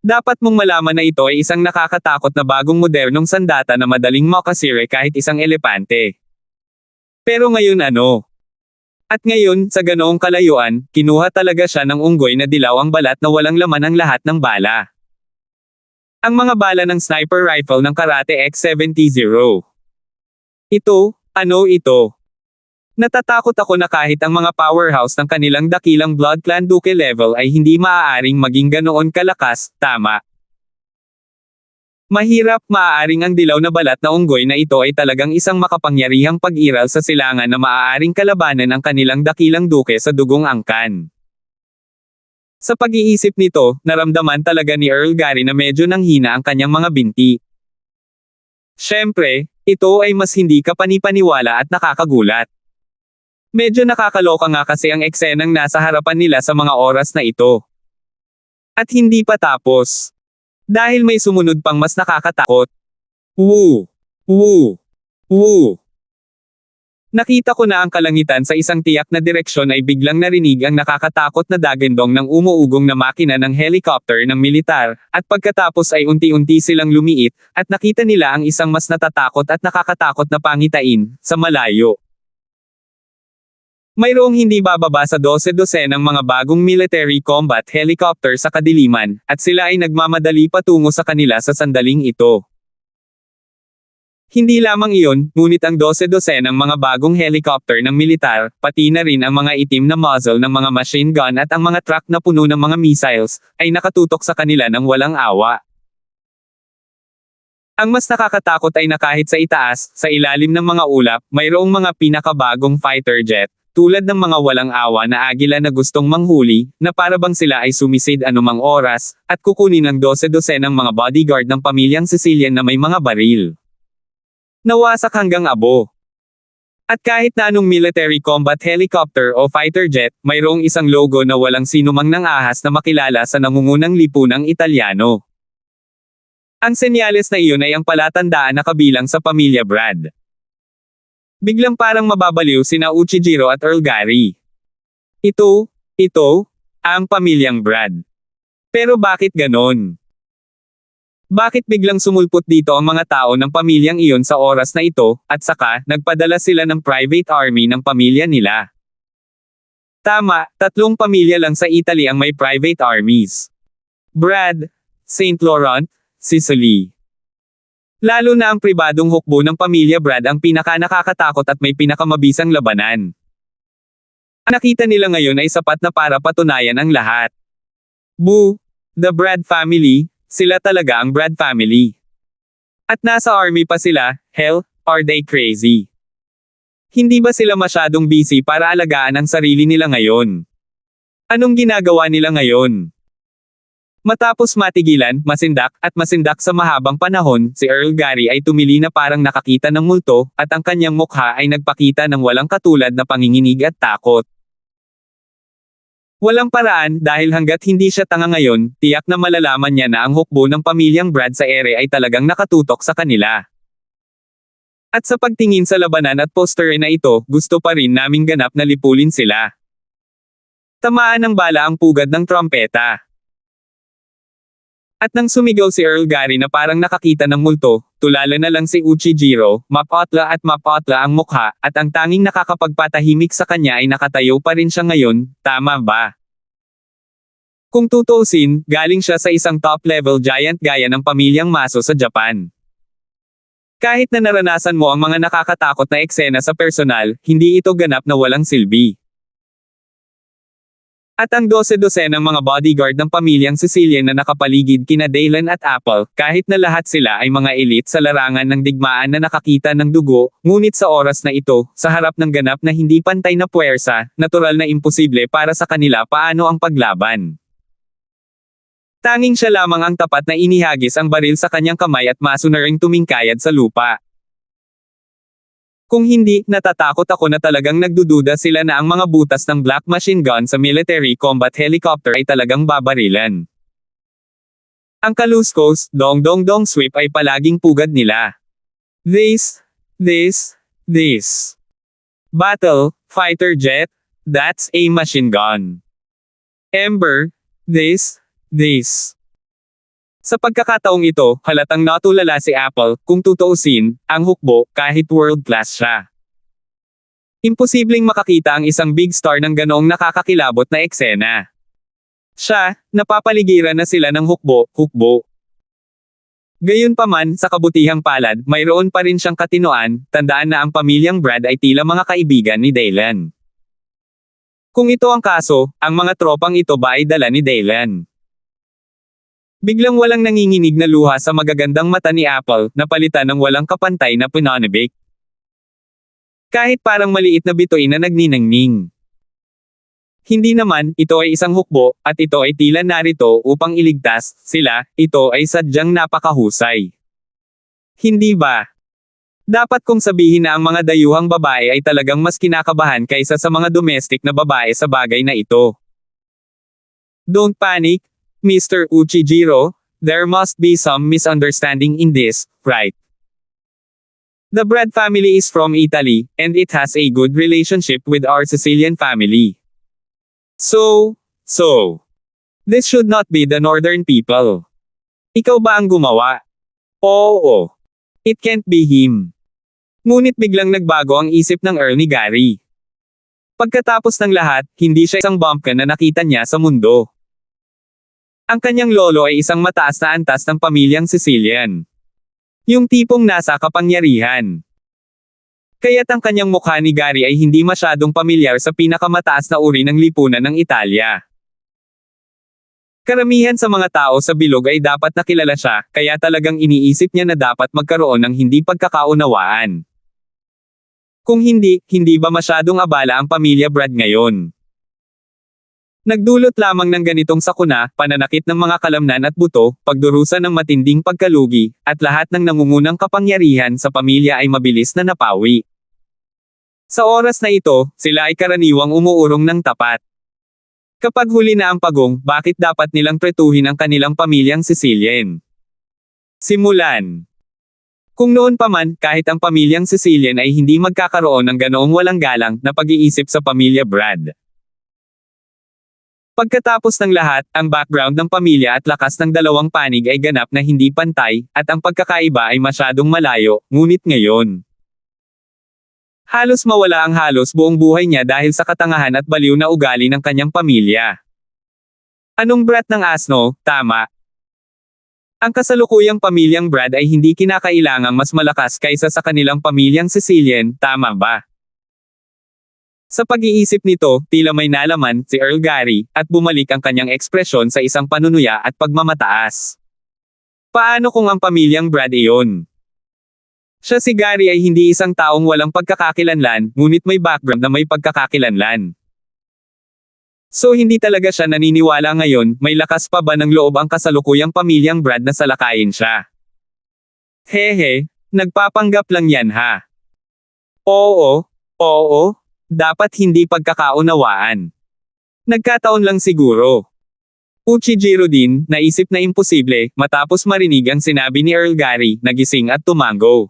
dapat mong malaman na ito ay isang nakakatakot na bagong modernong sandata na madaling makasire kahit isang elepante. Pero ngayon ano? At ngayon, sa ganoong kalayuan, kinuha talaga siya ng unggoy na dilaw ang balat na walang laman ang lahat ng bala. Ang mga bala ng sniper rifle ng Karate X-70. Ito, ano ito? Natatakot ako na kahit ang mga powerhouse ng kanilang dakilang Blood Clan Duke level ay hindi maaaring maging ganoon kalakas, tama. Mahirap, maaaring ang dilaw na balat na unggoy na ito ay talagang isang makapangyarihang pag-iral sa silangan na maaaring kalabanan ang kanilang dakilang duke sa dugong angkan. Sa pag-iisip nito, naramdaman talaga ni Earl Gary na medyo nanghina ang kanyang mga binti. Siyempre, ito ay mas hindi kapanipaniwala at nakakagulat. Medyo nakakaloka nga kasi ang eksenang nasa harapan nila sa mga oras na ito. At hindi pa tapos. Dahil may sumunod pang mas nakakatakot. Woo! Woo! Woo! Nakita ko na ang kalangitan sa isang tiyak na direksyon ay biglang narinig ang nakakatakot na dagandong ng umuugong na makina ng helicopter ng militar, at pagkatapos ay unti-unti silang lumiit, at nakita nila ang isang mas natatakot at nakakatakot na pangitain, sa malayo. Mayroong hindi bababa sa 12 ng mga bagong military combat helicopter sa kadiliman, at sila ay nagmamadali patungo sa kanila sa sandaling ito. Hindi lamang iyon, ngunit ang 12 ng mga bagong helicopter ng militar, pati na rin ang mga itim na muzzle ng mga machine gun at ang mga truck na puno ng mga missiles, ay nakatutok sa kanila ng walang awa. Ang mas nakakatakot ay na kahit sa itaas, sa ilalim ng mga ulap, mayroong mga pinakabagong fighter jet, tulad ng mga walang awa na agila na gustong manghuli, na para bang sila ay sumisid anumang oras, at kukunin ng 12 ng mga bodyguard ng pamilyang Sicilian na may mga baril. Nawasak hanggang abo. At kahit na anong military combat helicopter o fighter jet, mayroong isang logo na walang sinumang nang ahas na makilala sa nangungunang lipunang Italyano. Ang senyales na iyon ay ang palatandaan na kabilang sa pamilya Brad. Biglang parang mababaliw sina Uchijiro at Earl Gary. Ito, ang pamilyang Brad. Pero bakit ganon? Bakit biglang sumulpot dito ang mga tao ng pamilyang iyon sa oras na ito, at saka, nagpadala sila ng private army ng pamilya nila? Tama, 3 pamilya lang sa Italy ang may private armies. Brad, St. Laurent, Sicily. Lalo na ang pribadong hukbo ng pamilya Brad ang pinaka-nakakatakot at may pinakamabisang labanan. Ang nakita nila ngayon ay sapat na para patunayan ang lahat. Boo! The Brad family, sila talaga ang Brad family. At nasa army pa sila, hell, are they crazy? Hindi ba sila masyadong busy para alagaan ang sarili nila ngayon? Anong ginagawa nila ngayon? Matapos matigilan, at masindak sa mahabang panahon, si Earl Gary ay tumili na parang nakakita ng multo, at ang kanyang mukha ay nagpakita ng walang katulad na panginginig at takot. Walang paraan, dahil hanggat hindi siya tanga ngayon, tiyak na malalaman niya na ang hukbo ng pamilyang Brad sa ere ay talagang nakatutok sa kanila. At sa pagtingin sa labanan at poster na ito, gusto pa rin naming ganap na lipulin sila. Tamaan ng bala ang pugad ng trompeta. At nang sumigaw si Earl Gary na parang nakakita ng multo, tulala na lang si Uchijiro, mapotla ang mukha, at ang tanging nakakapagpatahimik sa kanya ay nakatayo pa rin siya ngayon, tama ba? Kung tutuusin, galing siya sa isang top-level giant gaya ng pamilyang Maso sa Japan. Kahit na naranasan mo ang mga nakakatakot na eksena sa personal, hindi ito ganap na walang silbi. At ang 12 ng mga bodyguard ng pamilyang Sicilian na nakapaligid kina Daylan at Apple, kahit na lahat sila ay mga elite sa larangan ng digmaan na nakakita ng dugo, ngunit sa oras na ito, sa harap ng ganap na hindi pantay na puwersa, natural na imposible para sa kanila paano ang paglaban. Tanging siya lamang ang tapat na inihagis ang baril sa kanyang kamay at Maso na ring tumingkayad sa lupa. Kung hindi, natatakot ako na talagang nagdududa sila na ang mga butas ng black machine gun sa military combat helicopter ay talagang babarilan. Ang kaluskos, dong sweep ay palaging pugad nila. This. Battle, fighter jet, that's a machine gun. Ember, this. Sa pagkakataong ito, halatang natulala si Apple, kung tutuusin, ang hukbo, kahit world-class siya. Imposibleng makakita ang isang big star ng ganoong nakakakilabot na eksena. Siya, napapaligiran na sila ng hukbo. Gayunpaman, sa kabutihang palad, mayroon pa rin siyang katinoan, tandaan na ang pamilyang Brad ay tila mga kaibigan ni Daylan. Kung ito ang kaso, ang mga tropang ito ba ay dala ni Daylan? Biglang walang nanginginig na luha sa magagandang mata ni Apple, napalitan ng walang kapantay na pananabik. Kahit parang maliit na bituin na nagniningning. Hindi naman, ito ay isang hukbo, at ito ay tila narito upang iligtas sila, ito ay sadyang napakahusay. Hindi ba? Dapat kong sabihin na ang mga dayuhang babae ay talagang mas kinakabahan kaysa sa mga domestic na babae sa bagay na ito. Don't panic, Mr. Uchijiro, there must be some misunderstanding in this, right? The Brad family is from Italy, and it has a good relationship with our Sicilian family. So, this should not be the northern people. Ikaw ba ang gumawa? Oo. It can't be him. Ngunit biglang nagbago ang isip ng Earl ni Gary. Pagkatapos ng lahat, hindi siya isang bumpkin na nakita niya sa mundo. Ang kanyang lolo ay isang mataas na antas ng pamilyang Sicilian. Yung tipong nasa kapangyarihan. Kaya't ang kanyang mukha ni Gary ay hindi masyadong pamilyar sa pinakamataas na uri ng lipunan ng Italia. Karamihan sa mga tao sa bilog ay dapat nakilala siya, kaya talagang iniisip niya na dapat magkaroon ng hindi pagkakaunawaan. Kung hindi ba masyadong abala ang pamilya Brad ngayon? Nagdulot lamang ng ganitong sakuna, pananakit ng mga kalamnan at buto, pagdurusa ng matinding pagkalugi, at lahat ng nangungunang kapangyarihan sa pamilya ay mabilis na napawi. Sa oras na ito, sila ay karaniwang umuurong ng tapat. Kapag huli na ang pagong, bakit dapat nilang tretuhin ang kanilang pamilyang Sicilian? Simulan. Kung noon pa man, kahit ang pamilyang Sicilian ay hindi magkakaroon ng ganoong walang galang na pag-iisip sa pamilya Brad. Pagkatapos ng lahat, ang background ng pamilya at lakas ng dalawang panig ay ganap na hindi pantay, at ang pagkakaiba ay masyadong malayo, ngunit ngayon. Halos mawala ang halos buong buhay niya dahil sa katangahan at baliw na ugali ng kanyang pamilya. Anong brat ng asno, tama? Ang kasalukuyang pamilyang Brad ay hindi kinakailangang mas malakas kaysa sa kanilang pamilyang Sicilian, tama ba? Sa pag-iisip nito, tila may nalaman si Earl Gary, at bumalik ang kanyang ekspresyon sa isang panunuya at pagmamataas. Paano kung ang pamilyang Brad iyon? Siya si Gary ay hindi isang taong walang pagkakakilanlan, ngunit may background na may pagkakakilanlan. So hindi talaga siya naniniwala ngayon, may lakas pa ba ng loob ang kasalukuyang pamilyang Brad na salakayin siya. Hehe, nagpapanggap lang yan ha. Oo, dapat hindi pagkakaunawaan. Nagkataon lang siguro. Uchijiro din, naisip na imposible, matapos marinig ang sinabi ni Earl Gary, nagising at tumango.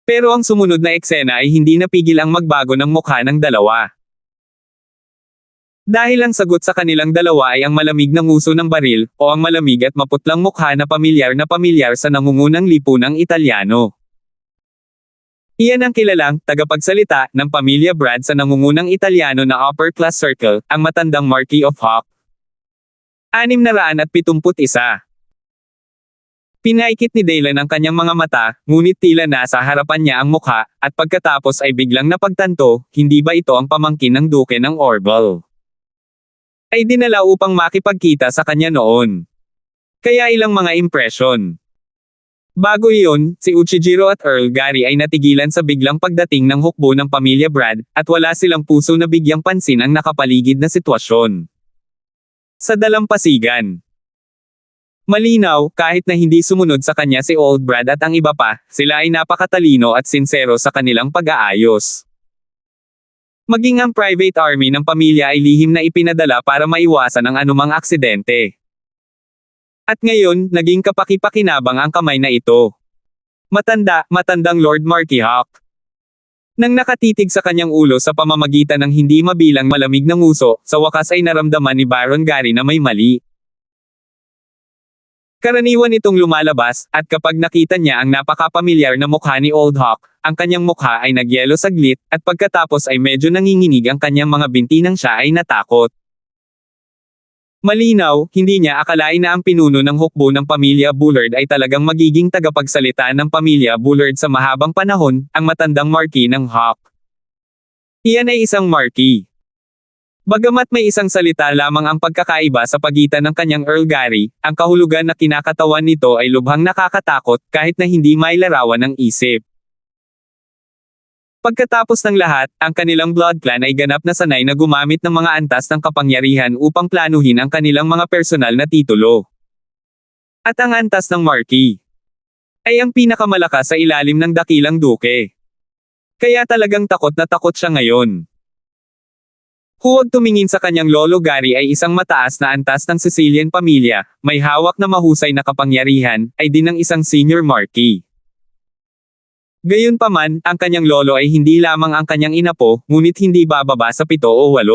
Pero ang sumunod na eksena ay hindi napigil ang magbago ng mukha ng dalawa. Dahil ang sagot sa kanilang dalawa ay ang malamig na nguso ng baril, o ang malamig at maputlang mukha na pamilyar sa nangungunang lipunang Italyano. Iyan ang kilalang, tagapagsalita, ng pamilya Brad sa nangungunang Italyano na upper-class circle, ang matandang Marquis of Hawk. 671. Pinaikit ni Daylan ang kanyang mga mata, ngunit tila nasa harapan niya ang mukha, at pagkatapos ay biglang napagtanto, hindi ba ito ang pamangkin ng Duke ng Orval? Ay dinala upang makipagkita sa kanya noon. Kaya ilang mga impresyon. Bago iyon, si Uchijiro at Earl Gary ay natigilan sa biglang pagdating ng hukbo ng pamilya Brad, at wala silang puso na bigyang pansin ang nakapaligid na sitwasyon. Sa dalampasigan. Malinaw, kahit na hindi sumunod sa kanya si Old Brad at ang iba pa, sila ay napakatalino at sinsero sa kanilang pag-aayos. Maging ang private army ng pamilya ay lihim na ipinadala para maiwasan ang anumang aksidente. At ngayon, naging kapaki-pakinabang ang kamay na ito. Matandang Lord Marquis Hawk. Nang nakatitig sa kanyang ulo sa pamamagitan ng hindi mabilang malamig na nguso, sa wakas ay naramdaman ni Baron Gary na may mali. Karaniwan itong lumalabas, at kapag nakita niya ang napakapamilyar na mukha ni Old Hawk, ang kanyang mukha ay nagyelo saglit, at pagkatapos ay medyo nanginginig ang kanyang mga binti nang siya ay natakot. Malinaw, hindi niya akalain na ang pinuno ng hukbo ng pamilya Bullard ay talagang magiging tagapagsalita ng pamilya Bullard sa mahabang panahon, ang matandang Marquis ng Hawk. Iyan ay isang Marquis. Bagamat may isang salita lamang ang pagkakaiba sa pagitan ng kanyang Earl Gary, ang kahulugan na kinakatawan nito ay lubhang nakakatakot kahit na hindi mailarawan ng isip. Pagkatapos ng lahat, ang kanilang blood clan ay ganap na sanay na gumamit ng mga antas ng kapangyarihan upang planuhin ang kanilang mga personal na titulo. At ang antas ng Marquis ay ang pinakamalakas sa ilalim ng dakilang duke. Kaya talagang takot na takot siya ngayon. Huwag tumingin sa kanyang lolo Gary ay isang mataas na antas ng Sicilian pamilya, may hawak na mahusay na kapangyarihan, ay din ng isang senior Marquis. Gayunpaman, ang kanyang lolo ay hindi lamang ang kanyang inapo, ngunit hindi bababa sa 7 o 8.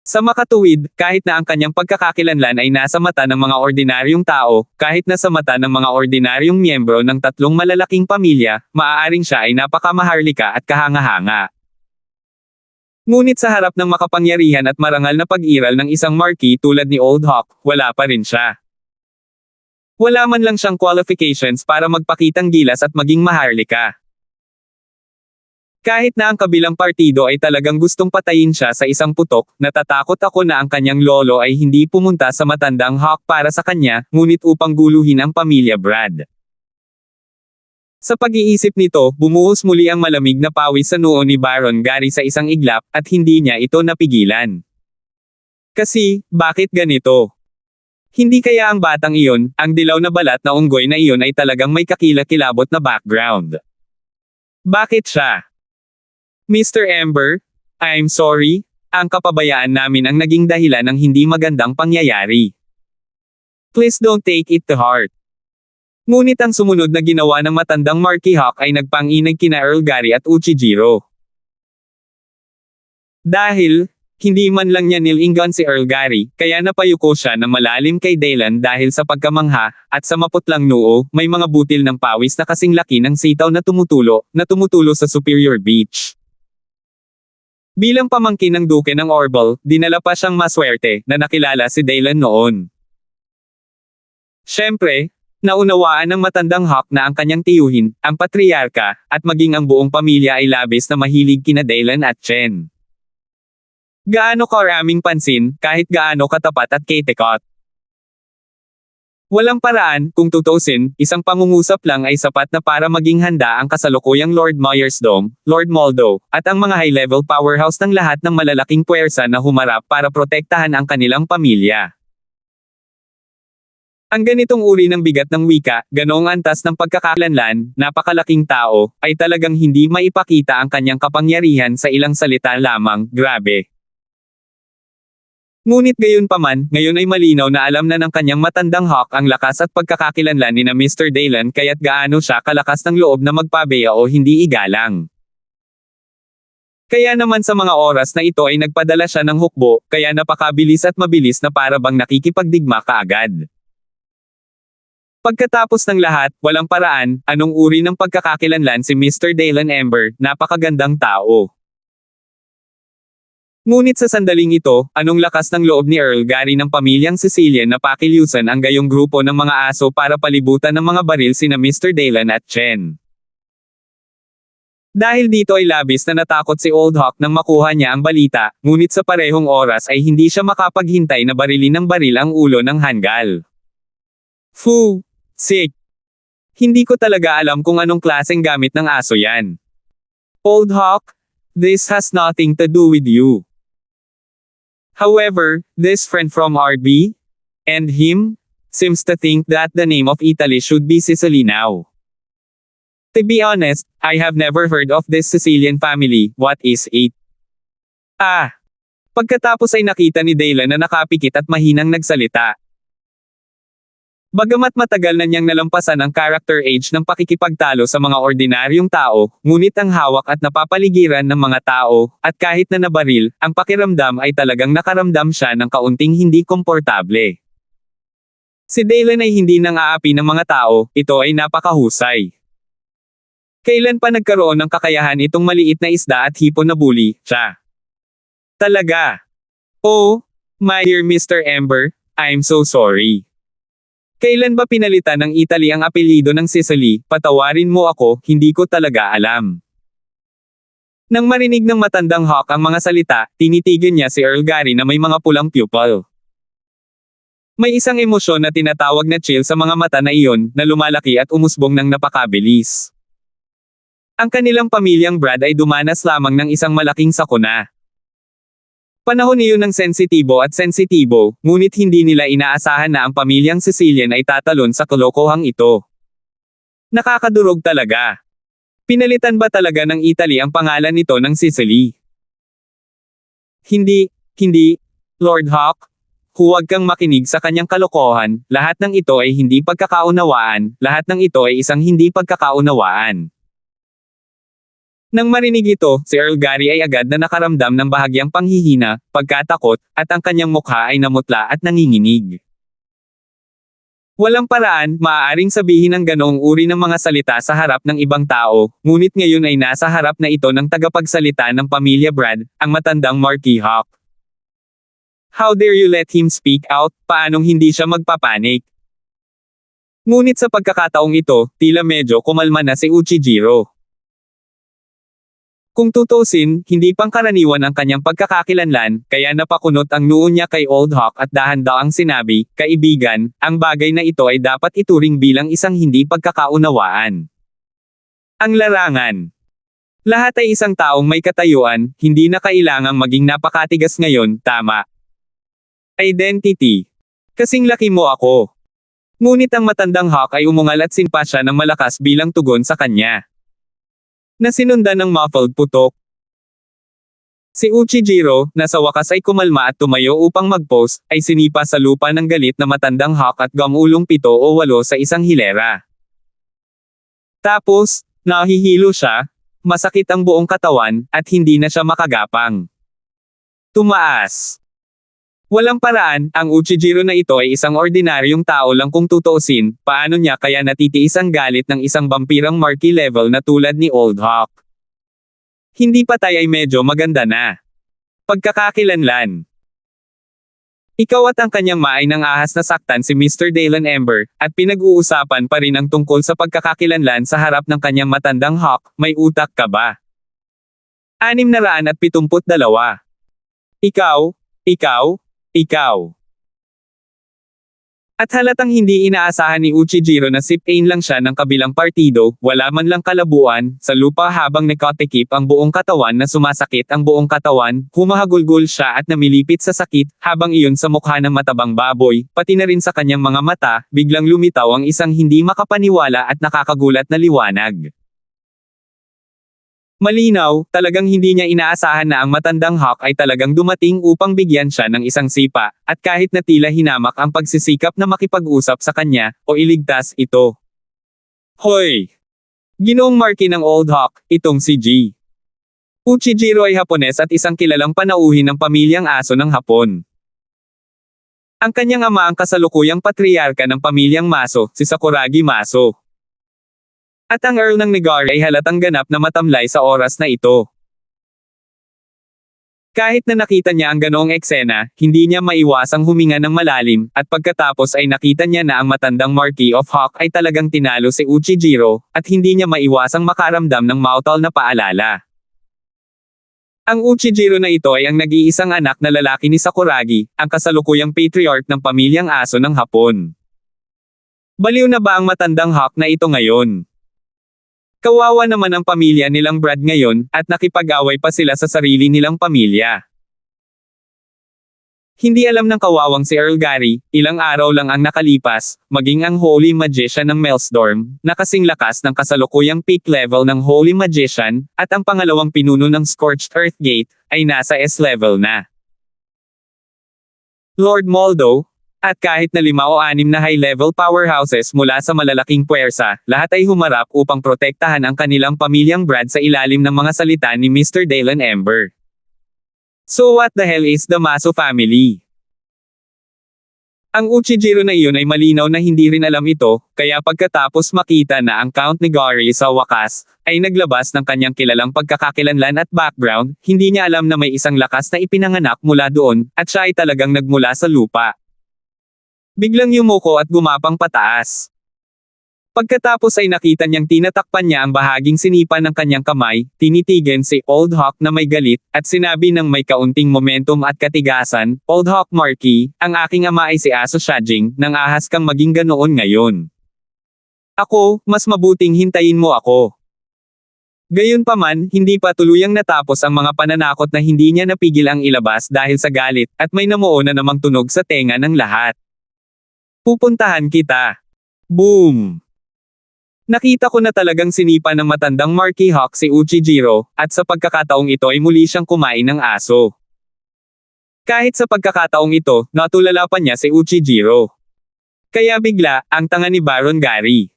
Sa makatuwid, kahit na ang kanyang pagkakakilanlan ay nasa mata ng mga ordinaryong tao, kahit na sa mata ng mga ordinaryong miyembro ng 3 malalaking pamilya, maaaring siya ay napakamaharlika at kahanga-hanga. Ngunit sa harap ng makapangyarihan at marangal na pag-iral ng isang Marquis tulad ni Old Hawk, wala pa rin siya. Wala man lang siyang qualifications para magpakitang gilas at maging maharlika. Kahit na ang kabilang partido ay talagang gustong patayin siya sa isang putok, natatakot ako na ang kanyang lolo ay hindi pumunta sa matandang Hawk para sa kanya, ngunit upang guluhin ang pamilya Brad. Sa pag-iisip nito, bumuhos muli ang malamig na pawis sa noo ni Baron Gary sa isang iglap, at hindi niya ito napigilan. Kasi, bakit ganito? Hindi kaya ang batang iyon, ang dilaw na balat na unggoy na iyon ay talagang may kakilakilabot na background? Bakit siya? Mr. Ember, I'm sorry, ang kapabayaan namin ang naging dahilan ng hindi magandang pangyayari. Please don't take it to heart. Ngunit ang sumunod na ginawa ng matandang Marquis Hawk ay nagpanginag kina Earl Gary at Uchijiro. Dahil, hindi man lang niya nilingan si Earl Gary, kaya napayuko siya na malalim kay Daylan dahil sa pagkamangha, at sa maputlang noo, may mga butil ng pawis na kasing laki ng sitaw na tumutulo sa Superior Beach. Bilang pamangkin ng Duke ng Orval, dinala pa siyang maswerte na nakilala si Daylan noon. Siyempre, naunawaan ng matandang Hawk na ang kanyang tiyuhin, ang patriarka, at maging ang buong pamilya ay labis na mahilig kina Daylan at Chen. Gaano karaming pansin, kahit gaano katapat at ketekot. Walang paraan, kung tutusin, isang pangungusap lang ay sapat na para maging handa ang kasalukuyang Lord Myersdom, Lord Moldo, at ang mga high-level powerhouse ng lahat ng malalaking puwersa na humarap para protektahan ang kanilang pamilya. Ang ganitong uri ng bigat ng wika, ganoong antas ng pagkakakilanlan, napakalaking tao, ay talagang hindi maipakita ang kanyang kapangyarihan sa ilang salita lamang, grabe. Ngunit gayunpaman, ngayon ay malinaw na alam na ng kanyang matandang hawk ang lakas at pagkakakilanlan ni na Mr. Daylan kaya't gaano siya kalakas ng loob na magpabeya o hindi igalang. Kaya naman sa mga oras na ito ay nagpadala siya ng hukbo, kaya napakabilis at mabilis na para bang nakikipagdigma kaagad. Pagkatapos ng lahat, walang paraan, anong uri ng pagkakakilanlan si Mr. Daylan Ember, napakagandang tao. Ngunit sa sandaling ito, anong lakas ng loob ni Earl Gary ng pamilyang Sicilian na pakilyusan ang gayong grupo ng mga aso para palibutan ng mga baril sina Mr. Daylan at Chen. Dahil dito ay labis na natakot si Old Hawk nang makuha niya ang balita, ngunit sa parehong oras ay hindi siya makapaghintay na barilin ng baril ang ulo ng hanggal. Fu! Sick! Hindi ko talaga alam kung anong klaseng gamit ng aso yan. Old Hawk, this has nothing to do with you. However, this friend from RB, and him, seems to think that the name of Italy should be Sicily now. To be honest, I have never heard of this Sicilian family, what is it? Pagkatapos ay nakita ni Daylan na nakapikit at mahinang nagsalita. Bagamat matagal na niyang nalampasan ang character age ng pakikipagtalo sa mga ordinaryong tao, ngunit ang hawak at napapaligiran ng mga tao, at kahit na nabaril, ang pakiramdam ay talagang nakaramdam siya ng kaunting hindi komportable. Si Daylan ay hindi nang aapi ng mga tao, ito ay napakahusay. Kailan pa nagkaroon ng kakayahan itong maliit na isda at hipon na bully, siya? Talaga? Oh, my dear Mr. Ember, I'm so sorry. Kailan ba pinalitan ng Italy ang apelyido ng Sicily? Patawarin mo ako, hindi ko talaga alam. Nang marinig ng matandang hawk ang mga salita, tinitigan niya si Earl Gary na may mga pulang pupil. May isang emosyon na tinatawag na chill sa mga mata na iyon, na lumalaki at umusbong ng napakabilis. Ang kanilang pamilyang Brad ay dumanas lamang ng isang malaking sakuna. Panahon iyon ng sensitibo, ngunit hindi nila inaasahan na ang pamilyang Sicilian ay tatalon sa kalokohang ito. Nakakadurog talaga. Pinalitan ba talaga ng Italy ang pangalan nito ng Sicily? Hindi, Lord Hawk. Huwag kang makinig sa kanyang kalokohan, lahat ng ito ay hindi pagkakaunawaan, lahat ng ito ay isang hindi pagkakaunawaan. Nang marinig ito, si Earl Gary ay agad na nakaramdam ng bahagyang panghihina, pagkatakot, at ang kanyang mukha ay namutla at nanginginig. Walang paraan, maaaring sabihin ng ganoong uri ng mga salita sa harap ng ibang tao, ngunit ngayon ay nasa harap na ito ng tagapagsalita ng pamilya Brad, ang matandang Marquis Hawk. How dare you let him speak out, paanong hindi siya magpapanik? Ngunit sa pagkakataong ito, tila medyo kumalma na si Uchijiro. Kung tutusin, hindi pangkaraniwan ang kanyang pagkakakilanlan, kaya napakunot ang noo niya kay Old Hawk at dahan-daang sinabi, "Kaibigan, ang bagay na ito ay dapat ituring bilang isang hindi pagkakaunawaan. Ang larangan. Lahat ay isang taong may katayuan, hindi na kailangang maging napakatigas ngayon, tama? Identity. Kasing laki mo ako." Ngunit ang matandang Hawk ay umungal at sinpa siya ng malakas bilang tugon sa kanya. Na sinundan ng muffled putok. Si Uchijiro, na sa wakas ay kumalma at tumayo upang mag-pose, ay sinipa sa lupa ng galit na matandang Hawk at gamulong 7 o 8 sa isang hilera. Tapos, nahihilo siya, masakit ang buong katawan, at hindi na siya makagapang. Tumaas. Walang paraan, ang Uchijiro na ito ay isang ordinaryong tao lang kung tutuusin, paano niya kaya natitiis ang galit ng isang vampirang marquee level na tulad ni Old Hawk. Hindi patay ay medyo maganda na. Pagkakakilanlan. Ikaw at ang kanyang maay ng ahas na saktan si Mr. Daylan Ember, at pinag-uusapan pa rin ang tungkol sa pagkakakilanlan sa harap ng kanyang matandang Hawk, may utak ka ba? 672. Ikaw. At halatang hindi inaasahan ni Uchijiro na sip-ain lang siya ng kabilang partido, wala man lang kalabuan, sa lupa habang nakatikip ang buong katawan na sumasakit ang buong katawan, humahagulgol siya at namilipit sa sakit, habang iyon sa mukha ng matabang baboy, pati na rin sa kanyang mga mata, biglang lumitaw ang isang hindi makapaniwala at nakakagulat na liwanag. Malinaw, talagang hindi niya inaasahan na ang matandang Hawk ay talagang dumating upang bigyan siya ng isang sipa, at kahit na tila hinamak ang pagsisikap na makipag-usap sa kanya, o iligtas ito. Hoy! Ginoong Marky ng Old Hawk, itong si G. Uchijiro ay Hapones at isang kilalang panauhin ng pamilyang aso ng Hapon. Ang kanyang ama ang kasalukuyang patriarka ng pamilyang Maso, si Sakuragi Maso. At ang Earl ng Nagari ay halatang ganap na matamlay sa oras na ito. Kahit na nakita niya ang ganoong eksena, hindi niya maiwasang huminga ng malalim, at pagkatapos ay nakita niya na ang matandang Marquis of Hawk ay talagang tinalo si Uchijiro, at hindi niya maiwasang makaramdam ng mautal na paalala. Ang Uchijiro na ito ay ang nag-iisang anak na lalaki ni Sakuragi, ang kasalukuyang patriarch ng pamilyang aso ng Hapon. Baliw na ba ang matandang Hawk na ito ngayon? Kawawa naman ang pamilya nilang Brad ngayon, at nakipag-away pa sila sa sarili nilang pamilya. Hindi alam ng kawawang si Earl Gary, ilang araw lang ang nakalipas, maging ang Holy Magician ng Maelstrom, na kasing lakas ng kasalukuyang peak level ng Holy Magician, at ang pangalawang pinuno ng Scorched Earth Gate, ay nasa S level na. Lord Moldo, at kahit na 5 o 6 na high-level powerhouses mula sa malalaking puwersa, lahat ay humarap upang protektahan ang kanilang pamilyang Brad sa ilalim ng mga salita ni Mr. Dalen Ember. So what the hell is the Maso family? Ang Uchijiro na iyon ay malinaw na hindi rin alam ito, kaya pagkatapos makita na ang Count Nagari sa wakas, ay naglabas ng kanyang kilalang pagkakakilanlan at background, hindi niya alam na may isang lakas na ipinanganak mula doon, at siya ay talagang nagmula sa lupa. Biglang yumuko at gumapang pataas. Pagkatapos ay nakita niyang tinatakpan niya ang bahaging sinipa ng kanyang kamay, tinitigan si Old Hawk na may galit, at sinabi ng may kaunting momentum at katigasan, Old Hawk Marky, ang aking ama ay si Aso Shajing, nang ahas kang maging ganoon ngayon. Ako, mas mabuting hintayin mo ako. Gayunpaman, hindi pa tuluyang natapos ang mga pananakot na hindi niya napigil ang ilabas dahil sa galit, at may namuo na namang tunog sa tenga ng lahat. Pupuntahan kita. Boom! Nakita ko na talagang sinipa ng matandang Marky Hawk si Uchijiro, at sa pagkakataong ito ay muli siyang kumain ng aso. Kahit sa pagkakataong ito, natulala pa niya si Uchijiro. Kaya bigla, ang tanga ni Baron Gary.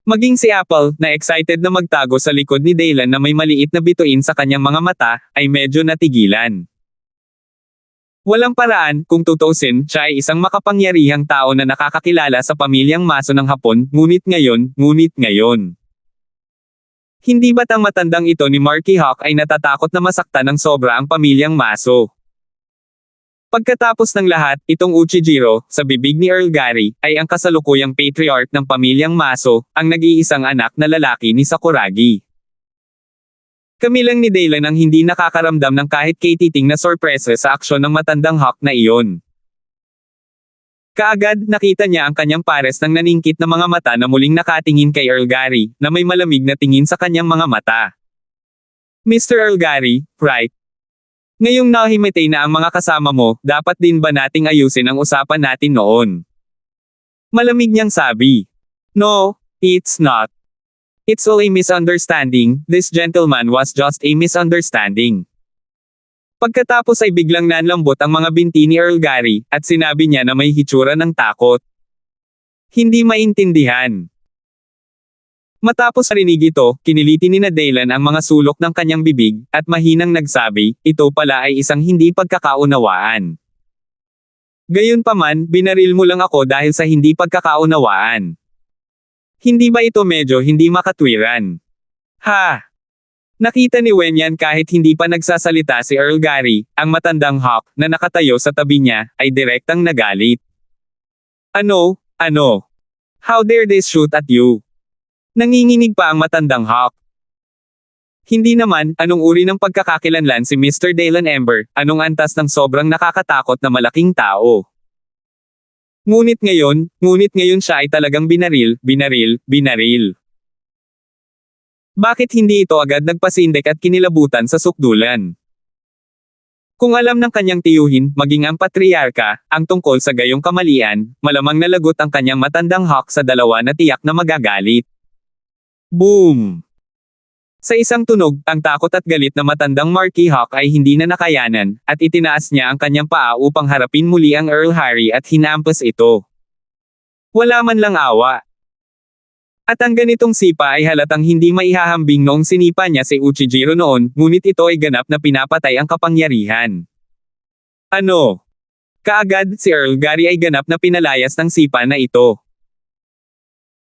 Maging si Apple, na excited na magtago sa likod ni Dalen na may maliit na bituin sa kanyang mga mata, ay medyo natigilan. Walang paraan, kung tutusin, siya ay isang makapangyarihang tao na nakakakilala sa pamilyang Maso ng Hapon, ngunit ngayon. Hindi ba't ang matandang ito ni Marky Hawk ay natatakot na masaktan ng sobra ang pamilyang Maso? Pagkatapos ng lahat, itong Uchijiro, sa bibig ni Earl Gary, ay ang kasalukuyang patriarch ng pamilyang Maso, ang nag-iisang anak na lalaki ni Sakuragi. Kami lang ni Dalen ang hindi nakakaramdam ng kahit katiting na sorpresa sa aksyon ng matandang Hawk na iyon. Kaagad, nakita niya ang kanyang pares ng naningkit na mga mata na muling nakatingin kay Earl Gary, na may malamig na tingin sa kanyang mga mata. Mr. Earl Gary, right? Ngayong nahimatay na ang mga kasama mo, dapat din ba nating ayusin ang usapan natin noon? Malamig niyang sabi. No, it's not. It's all a misunderstanding, this gentleman was just a misunderstanding. Pagkatapos ay biglang nanlambot ang mga binti ni Earl Gary, at sinabi niya na may hitsura ng takot. Hindi maintindihan. Matapos marinig ito, kiniliti ni Dalen ang mga sulok ng kanyang bibig, at mahinang nagsabi, ito pala ay isang hindi pagkakaunawaan. Gayunpaman, binaril mo lang ako dahil sa hindi pagkakaunawaan. Hindi ba ito medyo hindi makatwiran? Ha! Nakita ni Wenyan kahit hindi pa nagsasalita si Earl Gary, ang matandang Hawk, na nakatayo sa tabi niya, ay direktang nagalit. Ano? How dare they shoot at you? Nanginginig pa ang matandang Hawk. Hindi naman, anong uri ng pagkakakilanlan si Mr. Dalen Ember, anong antas ng sobrang nakakatakot na malaking tao? Ngunit ngayon siya ay talagang binaril. Bakit hindi ito agad nagpasindek at kinilabutan sa sukdulan? Kung alam ng kanyang tiyuhin, maging ang patriarka, ang tungkol sa gayong kamalian, malamang nalagot ang kanyang matandang hawk sa dalawa na tiyak na magagalit. Boom! Sa isang tunog, ang takot at galit na matandang Marquis Hawk ay hindi na nakayanan, at itinaas niya ang kanyang paa upang harapin muli ang Earl Harry at hinampas ito. Wala man lang awa. At ang ganitong sipa ay halatang hindi maihahambing noong sinipa niya si Uchijiro noon, ngunit ito ay ganap na pinapatay ang kapangyarihan. Ano? Kaagad, si Earl Gary ay ganap na pinalayas ng sipa na ito.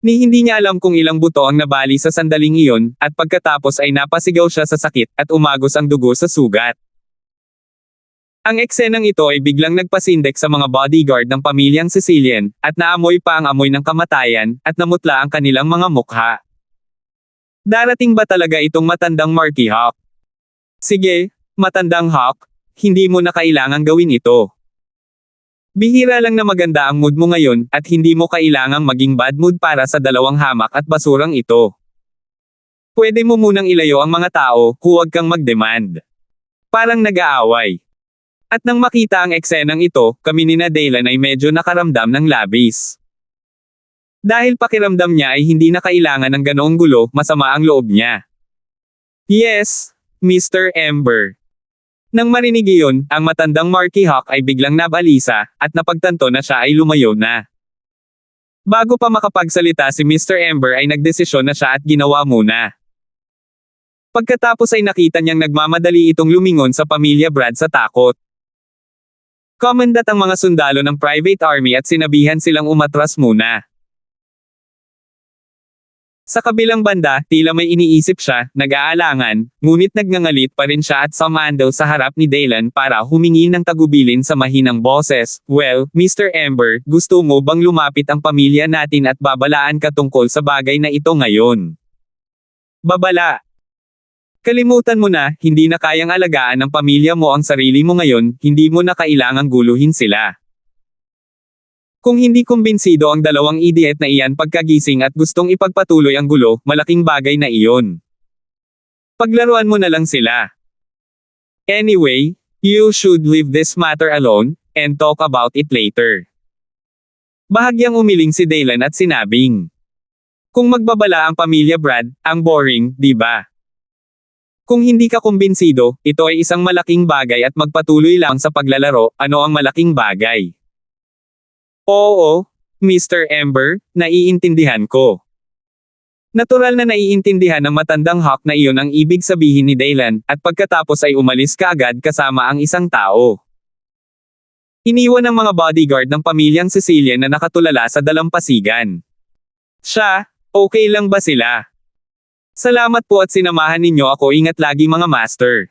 Hindi niya alam kung ilang buto ang nabali sa sandaling iyon, at pagkatapos ay napasigaw siya sa sakit, at umagos ang dugo sa sugat. Ang eksenang ito ay biglang nagpasindek sa mga bodyguard ng pamilyang Sicilian, at naamoy pa ang amoy ng kamatayan, at namutla ang kanilang mga mukha. Darating ba talaga itong matandang Marquis Hawk? Sige, matandang Hawk, hindi mo na kailangang gawin ito. Bihira lang na maganda ang mood mo ngayon, at hindi mo kailangang maging bad mood para sa dalawang hamak at basurang ito. Pwede mo munang ilayo ang mga tao, huwag kang mag-demand. Parang nag-aaway. At nang makita ang eksenang ito, kami ni Dylan ay medyo nakaramdam ng labis. Dahil pakiramdam niya ay hindi na kailangan ng ganoong gulo, masama ang loob niya. Yes, Mr. Ember. Nang marinig iyon, ang matandang Marquis Hawk ay biglang nabalisa, at napagtanto na siya ay lumayo na. Bago pa makapagsalita si Mr. Ember ay nagdesisyon na siya at ginawa muna. Pagkatapos ay nakita niyang nagmamadali itong lumingon sa pamilya Brad sa takot. Commandant ang mga sundalo ng private army at sinabihan silang umatras muna. Sa kabilang banda, tila may iniisip siya, nag-aalangan, ngunit nagngangalit pa rin siya at sumando sa harap ni Dylan para humingi ng tagubilin sa mahinang boses. Well, Mr. Ember, gusto mo bang lumapit ang pamilya natin at babalaan ka tungkol sa bagay na ito ngayon? Babala. Kalimutan mo na, hindi na kayang alagaan ng pamilya mo ang sarili mo ngayon, hindi mo na kailangang guluhin sila. Kung hindi kumbinsido ang dalawang idiot na iyan pagkagising at gustong ipagpatuloy ang gulo, malaking bagay na iyon. Paglaruan mo na lang sila. Anyway, you should leave this matter alone, and talk about it later. Bahagyang umiling si Dylan at sinabing. Kung magbabala ang pamilya Brad, ang boring, di ba? Kung hindi ka kumbinsido, ito ay isang malaking bagay at magpatuloy lang sa paglalaro, ano ang malaking bagay? Oo, Mr. Ember, naiintindihan ko. Natural na naiintindihan ng matandang Hawk na iyon ang ibig sabihin ni Dylan, at pagkatapos ay umalis kaagad kasama ang isang tao. Iniwan ng mga bodyguard ng pamilyang Sicilian na nakatulala sa dalampasigan. Siya, okay lang ba sila? Salamat po at sinamahan ninyo ako, ingat lagi mga master.